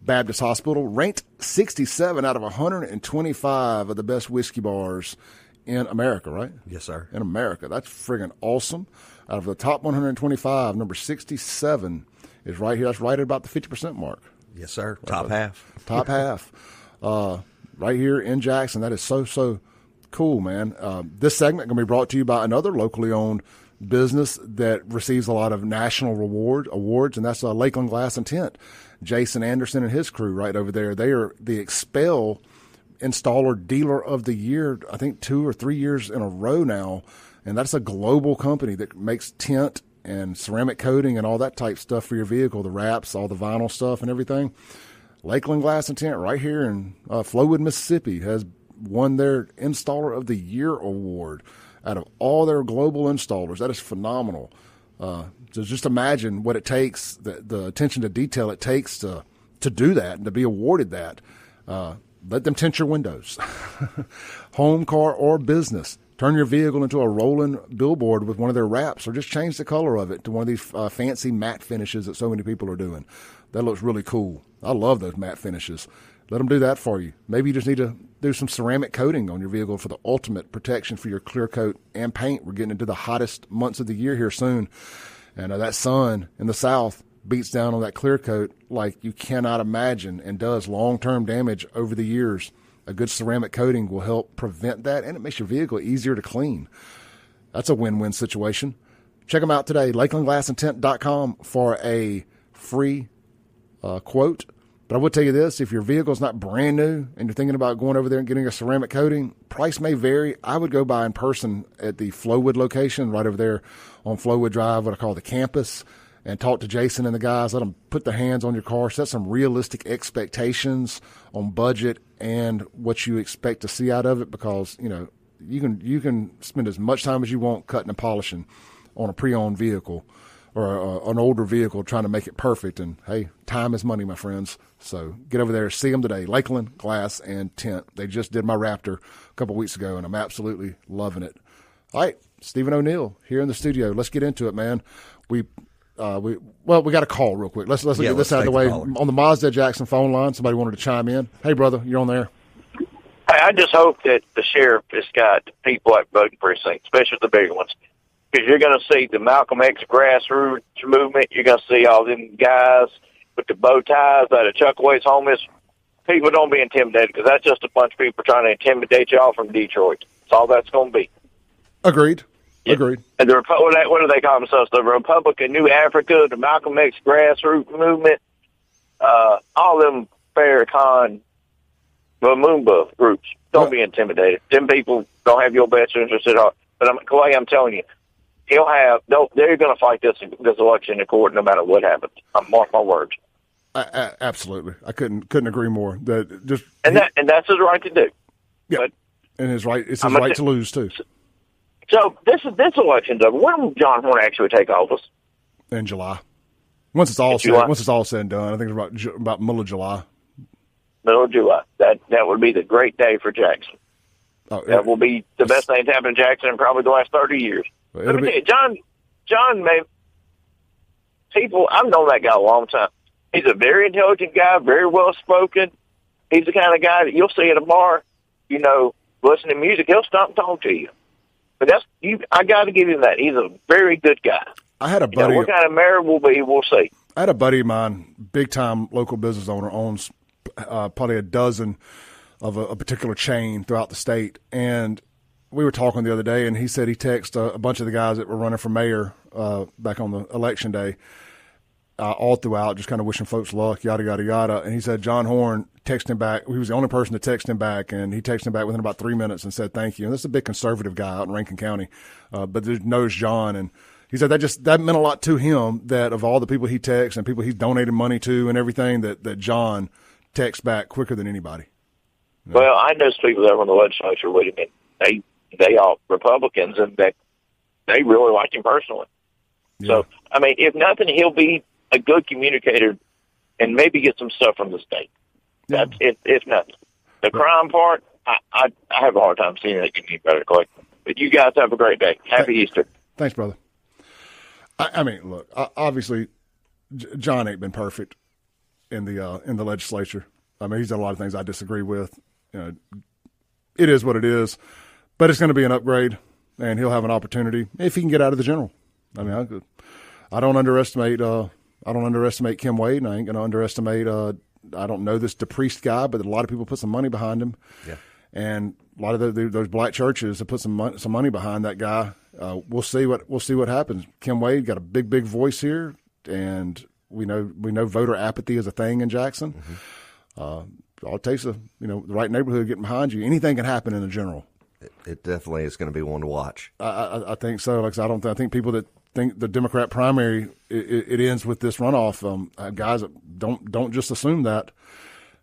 A: Baptist Hospital, ranked 67 out of 125 of the best whiskey bars in America, right?
B: Yes, sir.
A: In America. That's friggin' awesome. Out of the top 125, number 67 is right here. That's right at about the 50% mark.
B: Yes, sir. Top half.
A: Top half. Right here in Jackson. That is so cool, man. This segment going to be brought to you by another locally owned business that receives a lot of national awards, and that's Lakeland Glass and Tint. Jason Anderson and his crew right over there. They are the Expel Installer Dealer of the Year, I think 2 or 3 years in a row now. And that's a global company that makes tint and ceramic coating and all that type stuff for your vehicle, the wraps, all the vinyl stuff and everything. Lakeland Glass and Tint right here in Flowood, Mississippi has won their Installer of the Year award out of all their global installers. That is phenomenal. So just imagine what it takes, the attention to detail it takes to do that and to be awarded that. Let them tint your windows. Home, car, or business. Turn your vehicle into a rolling billboard with one of their wraps, or just change the color of it to one of these fancy matte finishes that so many people are doing. That looks really cool. I love those matte finishes. Let them do that for you. Maybe you just need to do some ceramic coating on your vehicle for the ultimate protection for your clear coat and paint. We're getting into the hottest months of the year here soon. And that sun in the south beats down on that clear coat like you cannot imagine and does long-term damage over the years. A good ceramic coating will help prevent that, and it makes your vehicle easier to clean. That's a win-win situation. Check them out today, LakelandGlassandTint.com, for a free quote. But I would tell you this, if your vehicle is not brand new and you're thinking about going over there and getting a ceramic coating, price may vary. I would go by in person at the Flowood location right over there on Flowood Drive, what I call the campus, and talk to Jason and the guys. Let them put their hands on your car, set some realistic expectations on budget and what you expect to see out of it, because you can spend as much time as you want cutting and polishing on a pre-owned vehicle or an older vehicle trying to make it perfect. And hey, time is money, my friends. So get over there, see them today. Lakeland Glass and Tint. They just did my Raptor a couple weeks ago, and I'm absolutely loving it. All right, Stephen O'Neill here in the studio. Let's get into it, man. We got a call real quick. Let's get this out of the way. On the Mazda Jackson phone line, somebody wanted to chime in. Hey, brother, you're on there.
F: Hey, I just hope that the sheriff has got people at voting precincts, especially the bigger ones, because you're going to see the Malcolm X grassroots movement. You're going to see all them guys with the bow ties out of Chokwe's homeless. People, don't be intimidated, because that's just a bunch of people trying to intimidate y'all from Detroit. That's all that's going to be.
A: Agreed.
F: Yeah.
A: Agreed.
F: And what do they call themselves? The Republican New Africa, the Malcolm X grassroots movement, all them Farrakhan, Lumumba groups. Don't be intimidated. Them people don't have your best interest at all. But Clay, I'm telling you, they're going to fight this election in court no matter what happens. Mark my words.
A: Absolutely, I couldn't agree more.
F: And that's his right to do.
A: Yeah,
F: but
A: and his right. It's his right to lose too.
F: So this election's over. When will John Horn actually take office?
A: In July. Once it's all said and done, I think it's about middle of July.
F: Middle of July. That would be the great day for Jackson. That will be the best thing to happen in Jackson in probably the last 30 years. Let me tell you, John I've known that guy a long time. He's a very intelligent guy, very well spoken. He's the kind of guy that you'll see at a bar, listening to music. He'll stop and talk to you. But I got to give him that. He's a very good guy.
A: I had a buddy.
F: What kind of mayor will be, we'll see.
A: I had a buddy of mine, big time local business owner, owns probably a dozen of a particular chain throughout the state. And we were talking the other day, and he said he texted a bunch of the guys that were running for mayor back on the election day, all throughout, just kind of wishing folks luck, yada, yada, yada. And he said John Horn texted him back. He was the only person to text him back, and he texted him back within about 3 minutes and said thank you. And this is a big conservative guy out in Rankin County, but knows John. And he said that meant a lot to him, that of all the people he texts and people he's donated money to and everything, that John texts back quicker than anybody.
F: Well, I know people that were in the legislature with him, and they all Republicans, and they really like him personally. Yeah. So, if nothing, he'll be a good communicator and maybe get some stuff from the state. Yeah. That's if nothing. The crime part, I have a hard time seeing that get any better, Clay. But you guys have a great day. Happy Easter.
A: Thanks, brother. Look, obviously, John ain't been perfect. in the legislature. I mean, he's done a lot of things I disagree with. It is what it is, but it's going to be an upgrade, and he'll have an opportunity if he can get out of the general. I mean, I don't underestimate Kim Wade, and I ain't going to underestimate. I don't know this DePriest guy, but a lot of people put some money behind him. Yeah. And a lot of those black churches have put some money behind that guy. We'll see what happens. Kim Wade got a big voice here, and we know voter apathy is a thing in Jackson. Mm-hmm. All it takes the right neighborhood getting behind you. Anything can happen in the general.
B: It definitely is going to be one to watch.
A: I think so. Like I think people that think the Democrat primary it ends with this runoff. Guys, don't just assume that.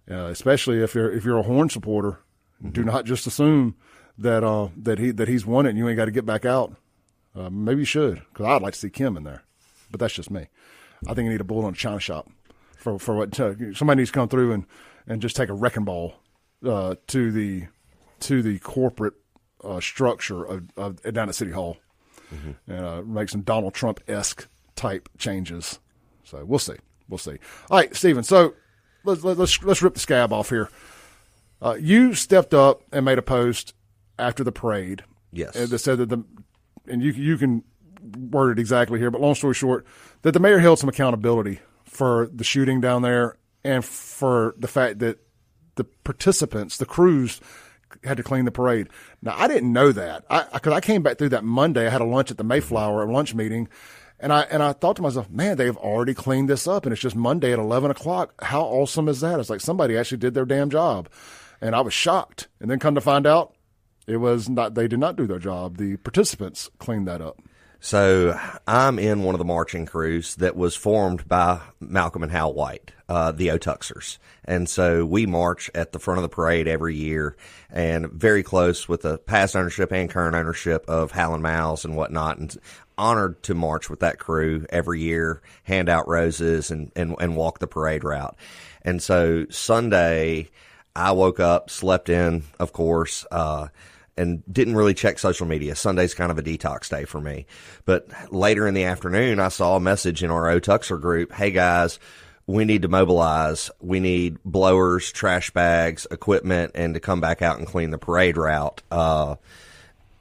A: Especially if you're a Horn supporter, mm-hmm. Do not just assume that he's won it and you ain't got to get back out. Maybe you should, because I'd like to see Kim in there, but that's just me. I think you need a bull in a china shop for what somebody needs to come through and just take a wrecking ball to the corporate structure of down at City Hall, mm-hmm. and make some Donald Trump-esque type changes. So we'll see. All right, Stephen. So let's rip the scab off here. You stepped up and made a post after the parade.
B: Yes.
A: That said that and you can word it exactly here, but long story short, that the mayor held some accountability for the shooting down there and for the fact that the participants, the crews, had to clean the parade. Now, I didn't know that. Because I came back through that Monday. I had a lunch at the Mayflower, a lunch meeting, and I thought to myself, man, they've already cleaned this up, and it's just Monday at 11 o'clock. How awesome is that? It's like somebody actually did their damn job. And I was shocked. And then come to find out, it was not. They did not do their job. The participants cleaned that up.
B: So I'm in one of the marching crews that was formed by Malcolm and Hal White, the Otuxers. And so we march at the front of the parade every year, and very close with the past ownership and current ownership of Hal and Mal's and whatnot, and honored to march with that crew every year, hand out roses and walk the parade route. And so Sunday, I woke up, slept in, of course, and didn't really check social media. Sunday's kind of a detox day for me. But later in the afternoon, I saw a message in our Otuxer group, hey guys, we need to mobilize. We need blowers, trash bags, equipment, and to come back out and clean the parade route.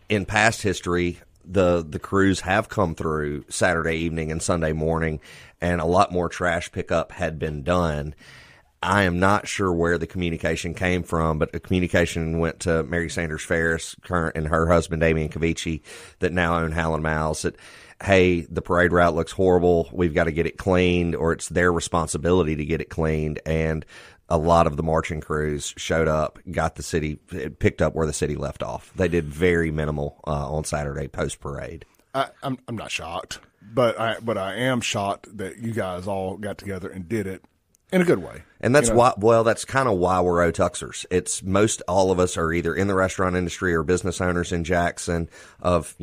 B: In past history, the crews have come through Saturday evening and Sunday morning, and a lot more trash pickup had been done. I am not sure where the communication came from, but the communication went to Mary Sanders Ferris, current, and her husband, Damian Cavici, that now own Hal and Mal's, that, hey, the parade route looks horrible. We've got to get it cleaned, or it's their responsibility to get it cleaned. And a lot of the marching crews showed up, got the city, picked up where the city left off. They did very minimal on Saturday post-parade.
A: I'm not shocked, but I am shocked that you guys all got together and did it in a good way.
B: And that's that's kind of why we're Otuxers. It's all of us are either in the restaurant industry or business owners in Jackson of,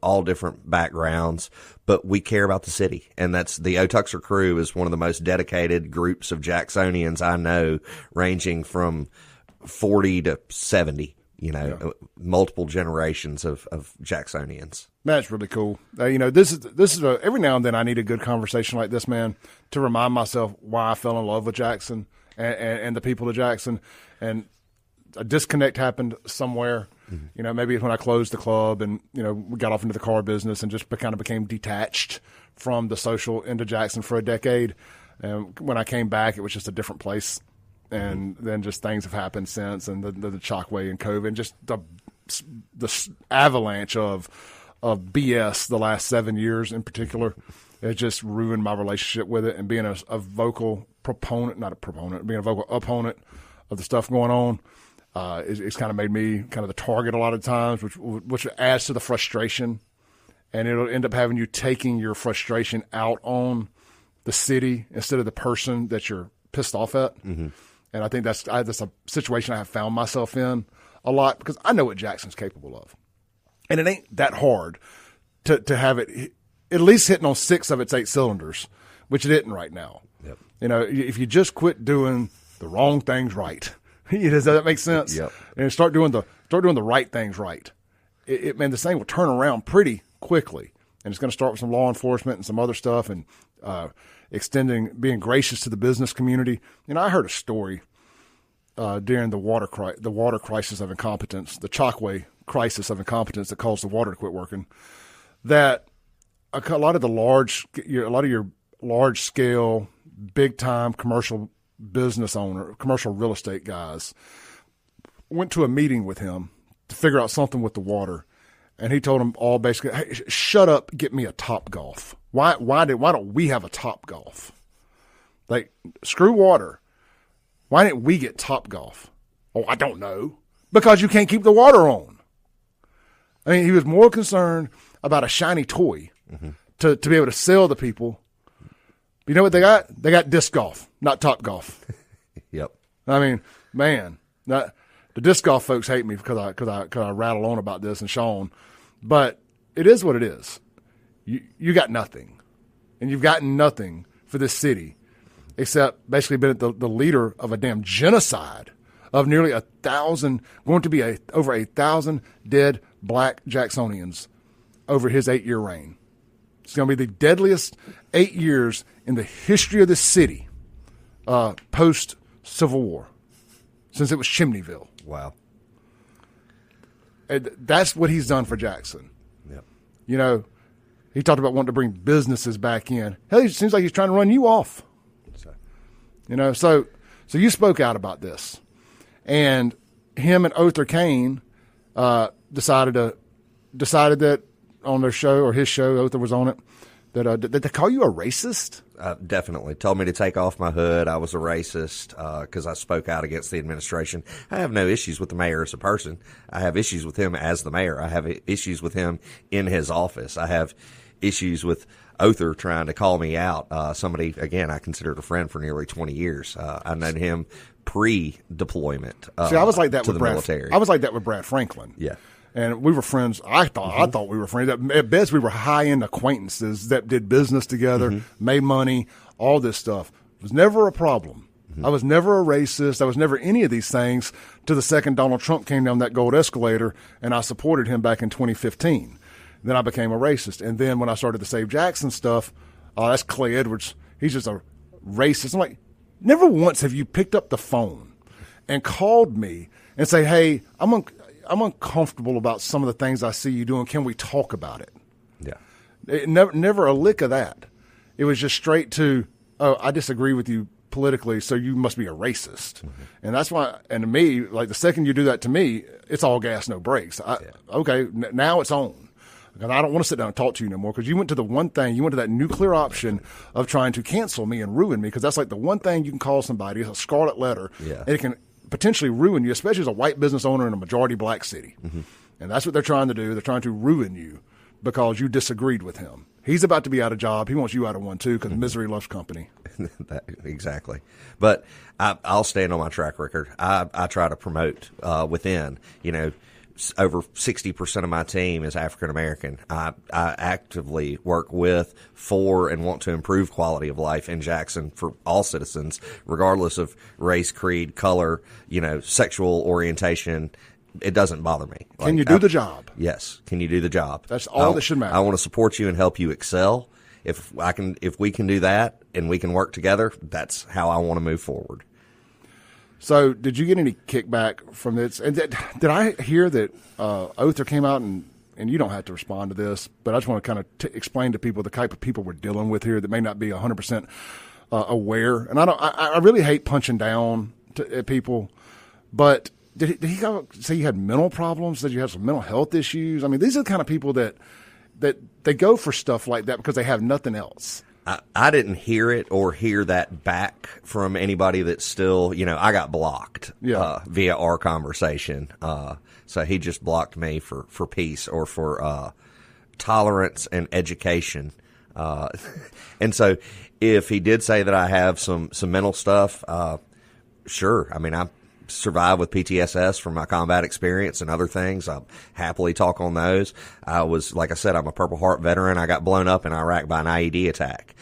B: all different backgrounds, but we care about the city. And that's the Otuxer crew is one of the most dedicated groups of Jacksonians I know, ranging from 40 to 70, multiple generations of Jacksonians.
A: That's really cool. This is every now and then I need a good conversation like this, man, to remind myself why I fell in love with Jackson and the people of Jackson. And a disconnect happened somewhere. Mm-hmm. Maybe it's when I closed the club and, we got off into the car business and just kind of became detached from the social into Jackson for a decade. And when I came back, it was just a different place. And then just things have happened since, and the Chokwe and COVID, and just the avalanche of BS the last 7 years in particular, it just ruined my relationship with it. And being a vocal proponent, not a proponent, being a vocal opponent of the stuff going on, it's kind of made me kind of the target a lot of times, which adds to the frustration. And it'll end up having you taking your frustration out on the city instead of the person that you're pissed off at. Mm-hmm. And I think that's a situation I have found myself in a lot because I know what Jackson's capable of. And it ain't that hard to have it at least hitting on 6 of its 8 cylinders, which it isn't right now. Yep. If you just quit doing the wrong things right, does that make sense?
B: Yep.
A: And start doing the right things right. Man, this thing will turn around pretty quickly. And it's going to start with some law enforcement and some other stuff. And being gracious to the business community. I heard a story during the water crisis of incompetence, the Chokwe crisis of incompetence that caused the water to quit working, that a lot of your large scale, big time commercial business owner, commercial real estate guys went to a meeting with him to figure out something with the water. And he told them all basically, hey, shut up, get me a Topgolf. Why don't we have a Topgolf? Like, screw water. Why didn't we get Topgolf? Oh, I don't know. Because you can't keep the water on. I mean, he was more concerned about a shiny toy to be able to sell to people. You know what they got? They got disc golf, not Topgolf.
B: Yep.
A: I mean, man, the disc golf folks hate me because I rattle on about this and Sean, but it is what it is. You got nothing, and you've gotten nothing for this city, except basically been the leader of a damn genocide of nearly 1,000, going to be over 1,000 dead Black Jacksonians over his 8-year reign. It's going to be the deadliest 8 years in the history of this city, post-Civil War, since it was Chimneyville.
B: Wow.
A: And that's what he's done for Jackson.
B: Yep.
A: He talked about wanting to bring businesses back in. Hell, it seems like he's trying to run you off. So you spoke out about this. And him and Othor Cain decided that on their show, or his show, Othor was on it, that did they call you a racist?
B: Definitely. Told me to take off my hood. I was a racist because I spoke out against the administration. I have no issues with the mayor as a person. I have issues with him as the mayor. I have issues with him in his office. I have issues with Othor trying to call me out. Somebody, again, I considered a friend for nearly 20 years. I've known him pre-deployment.
A: See, I was like that
B: to
A: with
B: the military.
A: I was like that with Brad Franklin.
B: Yeah.
A: And we were friends. I thought we were friends. At best, we were high-end acquaintances that did business together, made money, all this stuff. It was never a problem. I was never a racist. I was never any of these things to the second Donald Trump came down that gold escalator, and I supported him back in 2015. Then I became a racist. And then when I started the Save Jackson stuff, that's Clay Edwards. He's just a racist. I'm like, never once have you picked up the phone and called me and say, hey, I'm uncomfortable about some of the things I see you doing. Can we talk about it?
B: Yeah.
A: Never a lick of that. It was just straight to, oh, I disagree with you politically, so you must be a racist. And that's why, and to me, like the second you do that to me, it's all gas, no brakes. Okay, now it's on. Because I don't want to sit down and talk to you no more, because you went to the one thing, you went to that nuclear option of trying to cancel me and ruin me, because that's like the one thing you can call somebody, it's a scarlet letter, and it can potentially ruin you, especially as a white business owner in a majority black city. And that's what they're trying to do. They're trying to ruin you because you disagreed with him. He's about to be out of job. He wants you out of one, too, because misery loves company.
B: Exactly. But I'll stand on my track record. I try to promote within, over 60% of my team is African American. I actively work with, for, and want to improve quality of life in Jackson for all citizens, regardless of race, creed, color, sexual orientation. It doesn't bother me.
A: Can you do the job?
B: Yes. Can you do the job?
A: That's all that should matter.
B: I want to support you and help you excel. If we can do that and we can work together, that's how I want to move forward.
A: So, did you get any kickback from this? And did I hear that Othor came out and you don't have to respond to this, but I just want to kind of explain to people the type of people we're dealing with here that may not be 100% aware. And I really hate punching down at people, but did he say you had mental problems? Did you have some mental health issues? I mean, these are the kind of people that they go for stuff like that because they have nothing else.
B: I didn't hear it or hear that back from anybody that's still, I got blocked via our conversation. So he just blocked me for peace or for tolerance and education. And so if he did say that I have some mental stuff, sure. I mean, I survived with PTSS from my combat experience and other things. I'll happily talk on those. Like I said, I'm a Purple Heart veteran. I got blown up in Iraq by an IED attack.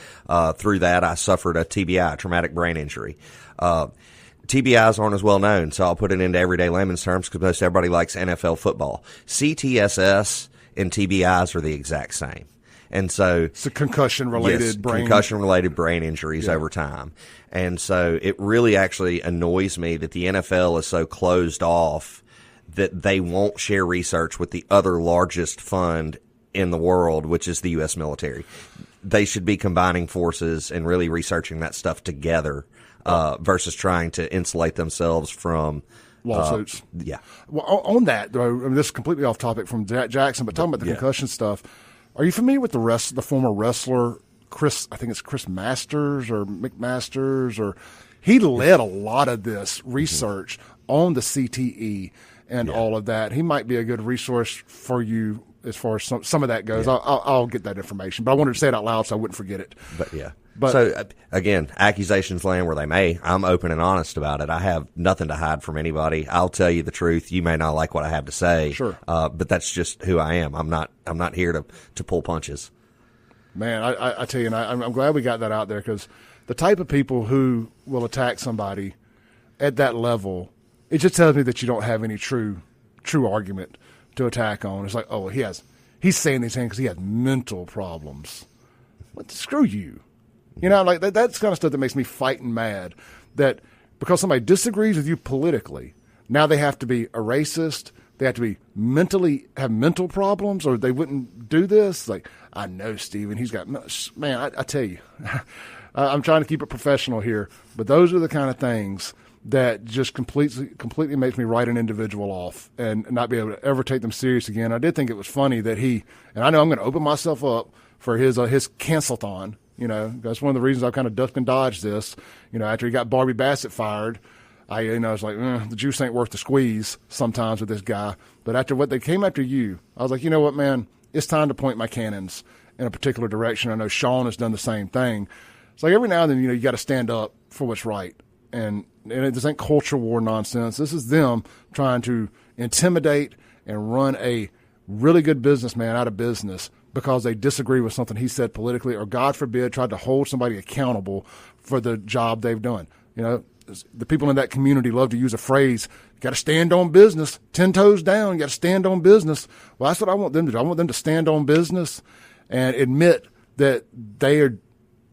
B: Through that, I suffered a TBI, traumatic brain injury. TBIs aren't as well known, so I'll put it into everyday layman's terms because most everybody likes NFL football. CTSS and TBIs are the exact same. And so
A: it's a concussion-related
B: brain injuries over time. And so it really actually annoys me that the NFL is so closed off that they won't share research with the other largest fund in the world, which is the U.S. military. They should be combining forces and really researching that stuff together versus trying to insulate themselves from
A: lawsuits.
B: Yeah.
A: Well, on that, though, I mean, this is completely off topic from Jackson, but talking about the concussion stuff, are you familiar with the former wrestler, Chris, I think it's Chris Masters or McMasters, or he led a lot of this research on the CTE and all of that. He might be a good resource for you as far as some of that goes. I'll get that information, but I wanted to say it out loud so I wouldn't forget it.
B: But so again, accusations land where they may. I'm open and honest about it. I have nothing to hide from anybody. I'll tell you the truth. You may not like what I have to say,
A: sure,
B: but that's just who I am. I'm not here to pull punches.
A: Man, I tell you, and I'm glad we got that out there, because the type of people who will attack somebody at that level, it just tells me that you don't have any true argument to attack on. It's like, oh, he's saying these things because he has mental problems. What? Screw you. You know, like that's kind of stuff that makes me fighting mad, that because somebody disagrees with you politically, now they have to be a racist, they have to have mental problems, or they wouldn't do this. Like, I know, Steven, he's got, man, I tell you, I'm trying to keep it professional here, but those are the kind of things that just completely makes me write an individual off and not be able to ever take them serious again. I did think it was funny that and I know I'm going to open myself up for his cancel-thon. You know, that's one of the reasons I've kind of ducked and dodged this. You know, after he got Barbie Bassett fired, I was like, the juice ain't worth the squeeze sometimes with this guy. But after what they came after you, I was like, you know what, man, it's time to point my cannons in a particular direction. I know Sean has done the same thing. It's like every now and then, you got to stand up for what's right. And this ain't culture war nonsense. This is them trying to intimidate and run a really good businessman out of business because they disagree with something he said politically, or God forbid, tried to hold somebody accountable for the job they've done. You know, the people in that community love to use a phrase, you got to stand on business, 10 toes down, you got to stand on business. Well, that's what I want them to do. I want them to stand on business and admit that they are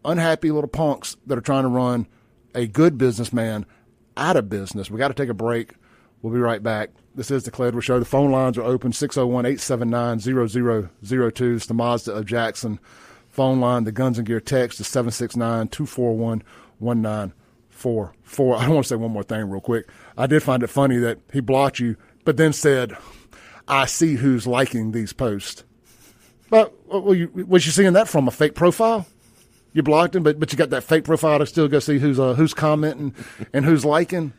A: unhappy little punks that are trying to run a good businessman out of business. We got to take a break. We'll be right back. This is the Clay Edwards Show. The phone lines are open, 601-879-0002. It's the Mazda of Jackson phone line. The Guns and Gear text is 769-241-1944. I don't want to say one more thing real quick. I did find it funny that he blocked you, but then said, I see who's liking these posts. But was you seeing that from a fake profile? You blocked him, but you got that fake profile to still go see who's commenting and who's liking.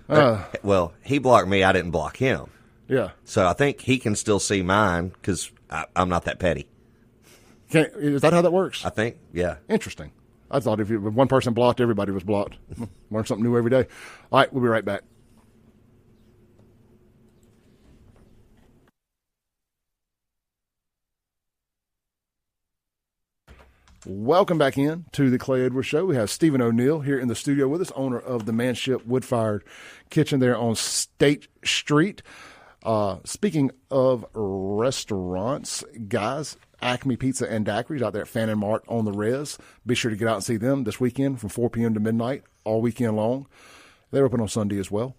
B: Well, he blocked me. I didn't block him.
A: Yeah.
B: So I think he can still see mine because I'm not that petty.
A: Is that how that works?
B: I think, yeah.
A: Interesting. I thought if one person blocked, everybody was blocked. Learn something new every day. All right, we'll be right back. Welcome back in to the Clay Edwards Show. We have Stephen O'Neill here in the studio with us, owner of the Manship wood-fired kitchen there on State Street. Speaking of restaurants, guys, Acme Pizza and Daiquiris out there at Fannin Mart on the Res. Be sure to get out and see them this weekend from 4 p.m. to midnight, all weekend long. They're open on Sunday as well.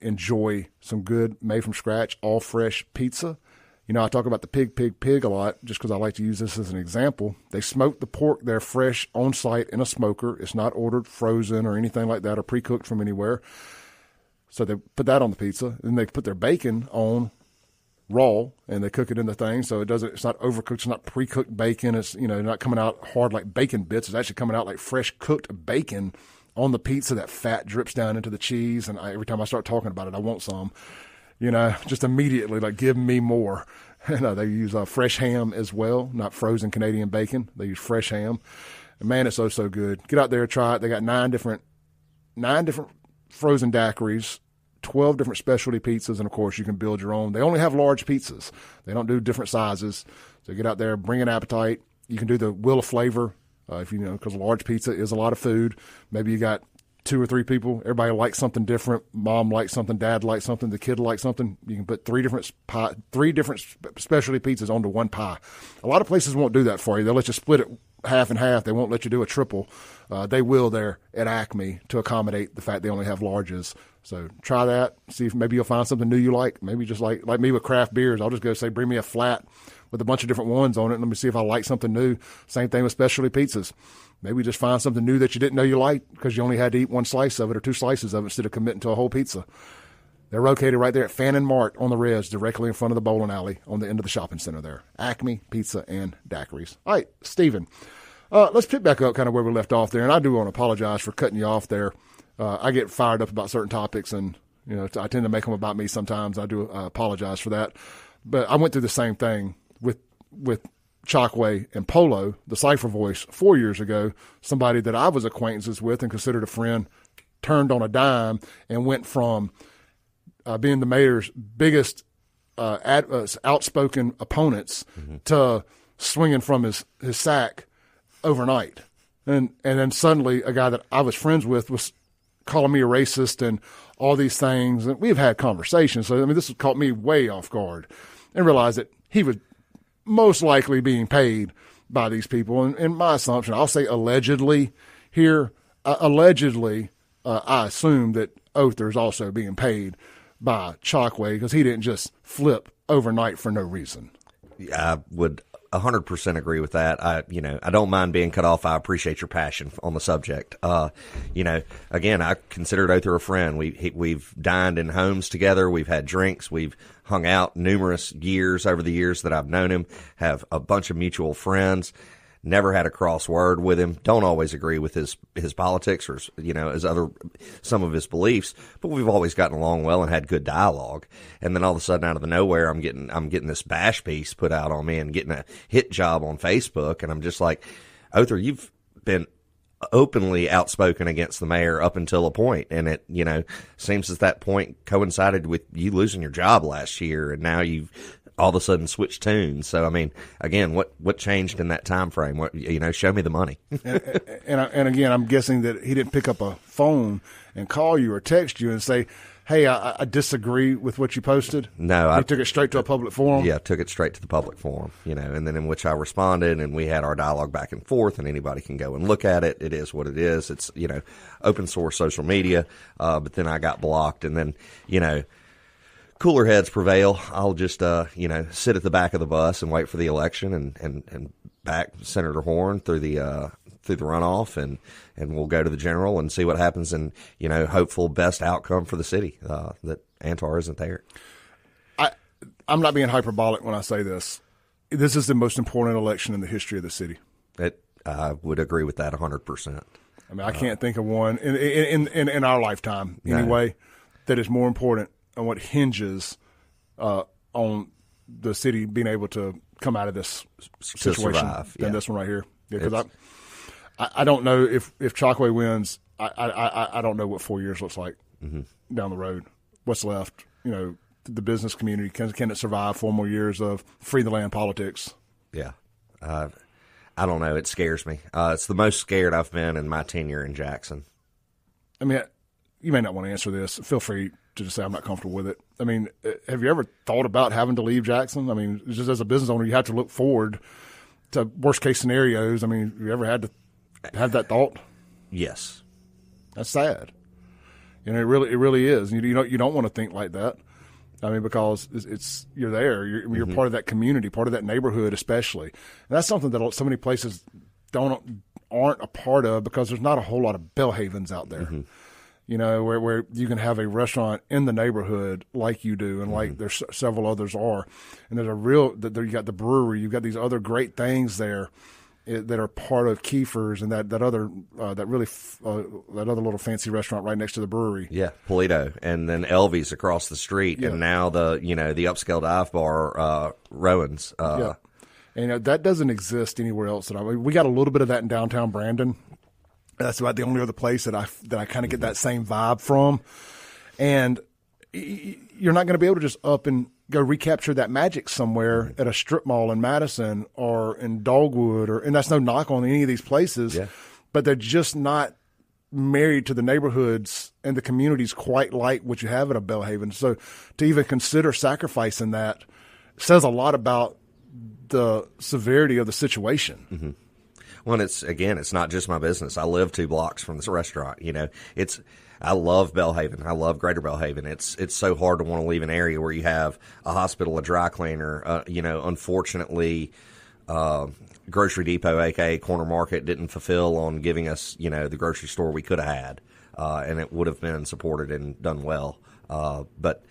A: Enjoy some good, made-from-scratch, all-fresh pizza. You know, I talk about the pig a lot just because I like to use this as an example. They smoke the pork there fresh on site in a smoker. It's not ordered frozen or anything like that or pre-cooked from anywhere. So they put that on the pizza. Then they put their bacon on raw and they cook it in the thing. So it's not overcooked. It's not pre-cooked bacon. It's, not coming out hard like bacon bits. It's actually coming out like fresh cooked bacon on the pizza. That fat drips down into the cheese. And every time I start talking about it, I want some. Just immediately, like, give me more. They use fresh ham as well, not frozen Canadian bacon. They use fresh ham. And, man, it's so good. Get out there, try it. They got nine different frozen daiquiris, 12 different specialty pizzas, and, of course, you can build your own. They only have large pizzas. They don't do different sizes. So get out there, bring an appetite. You can do the wheel of flavor, because a large pizza is a lot of food. Maybe you got 2 or 3 people. Everybody likes something different. Mom likes something. Dad likes something. The kid likes something. You can put 3 different specialty pizzas onto one pie. A lot of places won't do that for you. They'll let you split it half and half. They won't let you do a triple. They will there at Acme to accommodate the fact they only have larges. So try that. See if maybe you'll find something new you like. Maybe just like me with craft beers. I'll just go say, bring me a flat with a bunch of different ones on it. Let me see if I like something new. Same thing with specialty pizzas. Maybe just find something new that you didn't know you liked because you only had to eat 1 slice of it or 2 slices of it instead of committing to a whole pizza. They're located right there at Fannin Mart on the Res, directly in front of the bowling alley on the end of the shopping center there. Acme Pizza and Daiquiris. All right, Stephen, let's pick back up kind of where we left off there. And I do want to apologize for cutting you off there. I get fired up about certain topics, and I tend to make them about me sometimes. I do apologize for that. But I went through the same thing with Chokwe and Polo, the Cypher Voice, 4 years ago. Somebody that I was acquaintances with and considered a friend turned on a dime and went from being the mayor's biggest outspoken opponents to swinging from his sack overnight. And then suddenly a guy that I was friends with was calling me a racist and all these things. And we've had conversations. So, this caught me way off guard and realized that he was most likely being paid by these people. And my assumption, I'll say allegedly here, I assume that Othor is also being paid by Chokwe because he didn't just flip overnight for no reason.
B: I would 100% agree with that. I don't mind being cut off. I appreciate your passion on the subject. Again, I considered Othor a friend. We've dined in homes together. We've had drinks. We've hung out numerous years over the years that I've known him, have a bunch of mutual friends. Never had a cross word with him. Don't always agree with his politics or some of his beliefs, but we've always gotten along well and had good dialogue. And then all of a sudden, out of the nowhere, I'm getting this bash piece put out on me and getting a hit job on Facebook, and I'm just like, Othor, you've been openly outspoken against the mayor up until a point, and it seems as that point coincided with you losing your job last year, and now you've all of a sudden switch tunes. So, again, what changed in that time frame? Show me the money.
A: and again, I'm guessing that he didn't pick up a phone and call you or text you and say, hey, I disagree with what you posted.
B: No.
A: He took it straight to a public forum?
B: Yeah, took it straight to the public forum, and then in which I responded, and we had our dialogue back and forth, and anybody can go and look at it. It is what it is. It's, open source social media, but then I got blocked, and then, cooler heads prevail. I'll just, sit at the back of the bus and wait for the election and back Senator Horn through the runoff, and we'll go to the general and see what happens, and hopeful best outcome for the city that Antar isn't there.
A: I'm not being hyperbolic when I say this. This is the most important election in the history of the city.
B: I would agree with that 100%.
A: I can't think of one in our lifetime anyway that is more important and what hinges on the city being able to come out of this situation than this one right here. Because I don't know if Chokwe wins. I don't know what 4 years looks like down the road. What's left? The business community, can it survive 4 more years of free the land politics?
B: Yeah, I don't know. It scares me. It's the most scared I've been in my tenure in Jackson.
A: You may not want to answer this. Feel free to just say I'm not comfortable with it. Have you ever thought about having to leave Jackson? Just as a business owner, you have to look forward to worst case scenarios. Have you ever had to have that thought?
B: Yes.
A: That's sad. It really is. You don't want to think like that. Because it's you're there. You're part of that community, part of that neighborhood, especially. And that's something that so many places aren't a part of because there's not a whole lot of Bellhavens out there. Where you can have a restaurant in the neighborhood like you do, and like there's several others are, and there's you got the brewery, you've got these other great things there that are part of Kiefer's and that other little fancy restaurant right next to the brewery.
B: Yeah, Polito, and then Elvy's across the street, and now the upscale dive bar Rowan's.
A: And that doesn't exist anywhere else. We got a little bit of that in downtown Brandon. That's about the only other place that I kind of get that same vibe from. And you're not going to be able to just up and go recapture that magic somewhere at a strip mall in Madison or in Dogwood, and that's no knock on any of these places, but they're just not married to the neighborhoods and the communities quite like what you have at a Belhaven. So to even consider sacrificing that says a lot about the severity of the situation.
B: Mm-hmm. Well, it's not just my business. I live 2 blocks from this restaurant. I love Belhaven. I love Greater Belhaven. It's so hard to want to leave an area where you have a hospital, a dry cleaner. Unfortunately, Grocery Depot, aka Corner Market, didn't fulfill on giving us, the grocery store we could have had, and it would have been supported and done well. But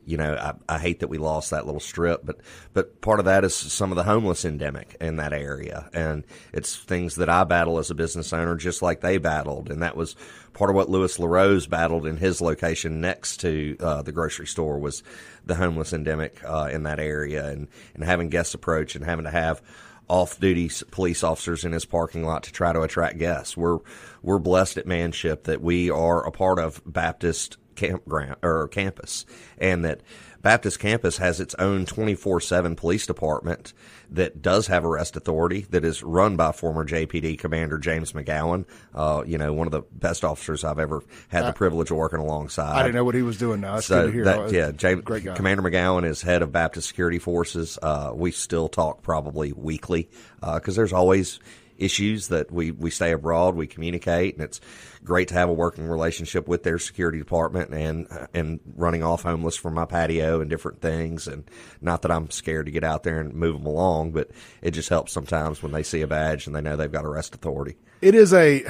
B: I hate that we lost that little strip, but part of that is some of the homeless endemic in that area. And it's things that I battle as a business owner, just like they battled. And that was part of what Louis LaRose battled in his location next to the grocery store, was the homeless endemic in that area, and having guests approach and having to have off-duty police officers in his parking lot to try to attract guests. We're blessed at Manship that we are a part of Baptist campground or campus, and that Baptist campus has its own 24/7 police department that does have arrest authority, that is run by former JPD Commander James McGowan, one of the best officers I've ever had the privilege of working alongside.
A: I didn't know what he was doing now. That's good to hear.
B: James,
A: great guy.
B: Commander McGowan is head of Baptist Security Forces. We still talk probably weekly because there's always issues that we stay abroad, we communicate, and it's great to have a working relationship with their security department and running off homeless from my patio and different things. And not that I'm scared to get out there and move them along, but it just helps sometimes when they see a badge and they know they've got arrest authority.
A: It's a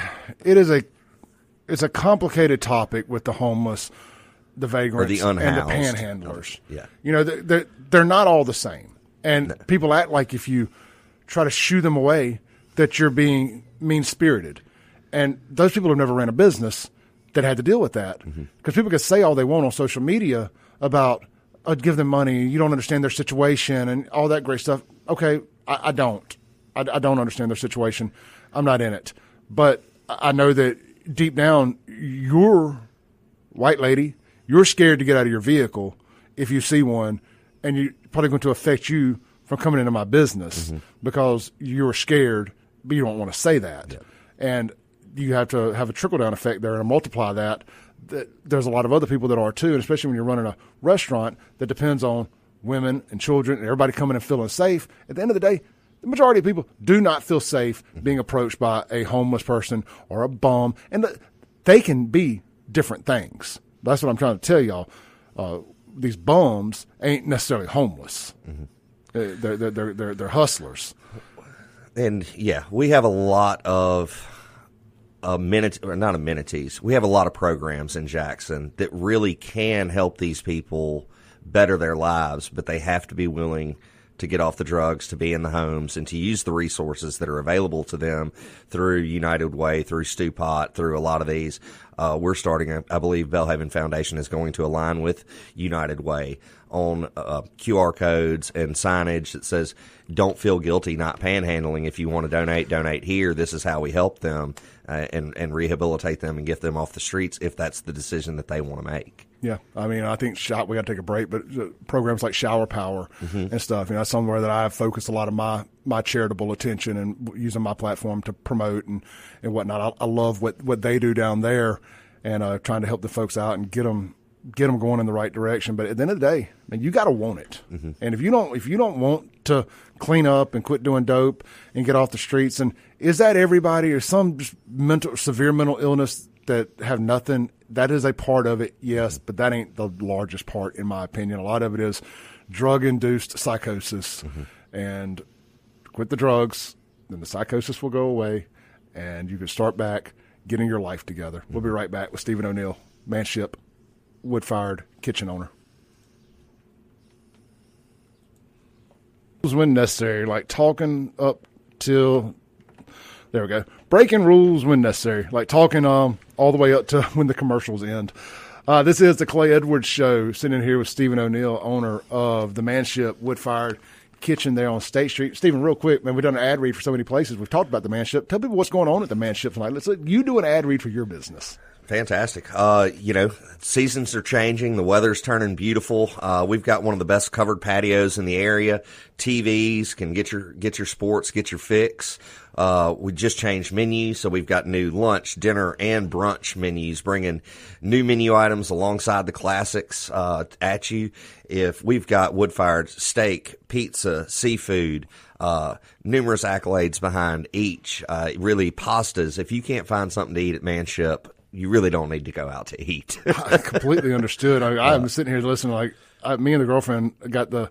A: complicated topic with the homeless, the vagrants,
B: the unhoused,
A: and the panhandlers.
B: Yeah.
A: They're not all the same. And people act like if you try to shoo them away, that you're being mean-spirited. And those people have never ran a business that had to deal with that. Because people can say all they want on social media about, give them money, you don't understand their situation, and all that great stuff. Okay, I don't. I don't understand their situation. I'm not in it. But I know that deep down, you're white lady, you're scared to get out of your vehicle if you see one, and you're probably going to affect you from coming into my business because you're scared, but you don't want to say that.
B: Yep.
A: And you have to have a trickle-down effect there and multiply that. There's a lot of other people that are too, and especially when you're running a restaurant that depends on women and children and everybody coming and feeling safe. At the end of the day, the majority of people do not feel safe being approached by a homeless person or a bum. And they can be different things. That's what I'm trying to tell y'all. These bums ain't necessarily homeless. They're hustlers.
B: And we have a lot of not amenities. We have a lot of programs in Jackson that really can help these people better their lives, but they have to be willing to get off the drugs, to be in the homes, and to use the resources that are available to them through United Way, through Stew Pot, through a lot of these. We're starting, I believe Belhaven Foundation is going to align with United Way on QR codes and signage that says, don't feel guilty not panhandling. If you want to donate here. This is how we help them and rehabilitate them and get them off the streets if that's the decision that they want to make.
A: Yeah, I mean, I think we got to take a break, but programs like Shower Power and stuff, that's somewhere that I have focused a lot of my charitable attention and using my platform to promote and whatnot. I love what they do down there, and trying to help the folks out and get them going in the right direction. But at the end of the day, man, you got to want it. And if you don't want to clean up and quit doing dope and get off the streets, and is that everybody or some just severe mental illness that have nothing? That is a part of it, yes, but that ain't the largest part, in my opinion. A lot of it is drug-induced psychosis, and quit the drugs, then the psychosis will go away, and you can start back getting your life together. We'll be right back with Stephen O'Neill, Manship, wood-fired kitchen owner. When necessary, like talking up till... There we go. Breaking rules when necessary, like talking all the way up to when the commercials end. This is the Clay Edwards Show, sitting here with Stephen O'Neill, owner of the Manship Wood-Fired Kitchen there on State Street. Stephen, real quick, man, we've done an ad read for so many places. We've talked about the Manship. Tell people what's going on at the Manship tonight. You do an ad read for your business.
B: Fantastic. Seasons are changing. The weather's turning beautiful. We've got one of the best covered patios in the area. TVs can get your sports, get your fix. We just changed menus, so we've got new lunch, dinner, and brunch menus, bringing new menu items alongside the classics at you. If we've got wood-fired steak, pizza, seafood, numerous accolades behind each. Really, pastas. If you can't find something to eat at Manship, you really don't need to go out to eat.
A: I completely understood. I'm sitting here listening. Me and the girlfriend got the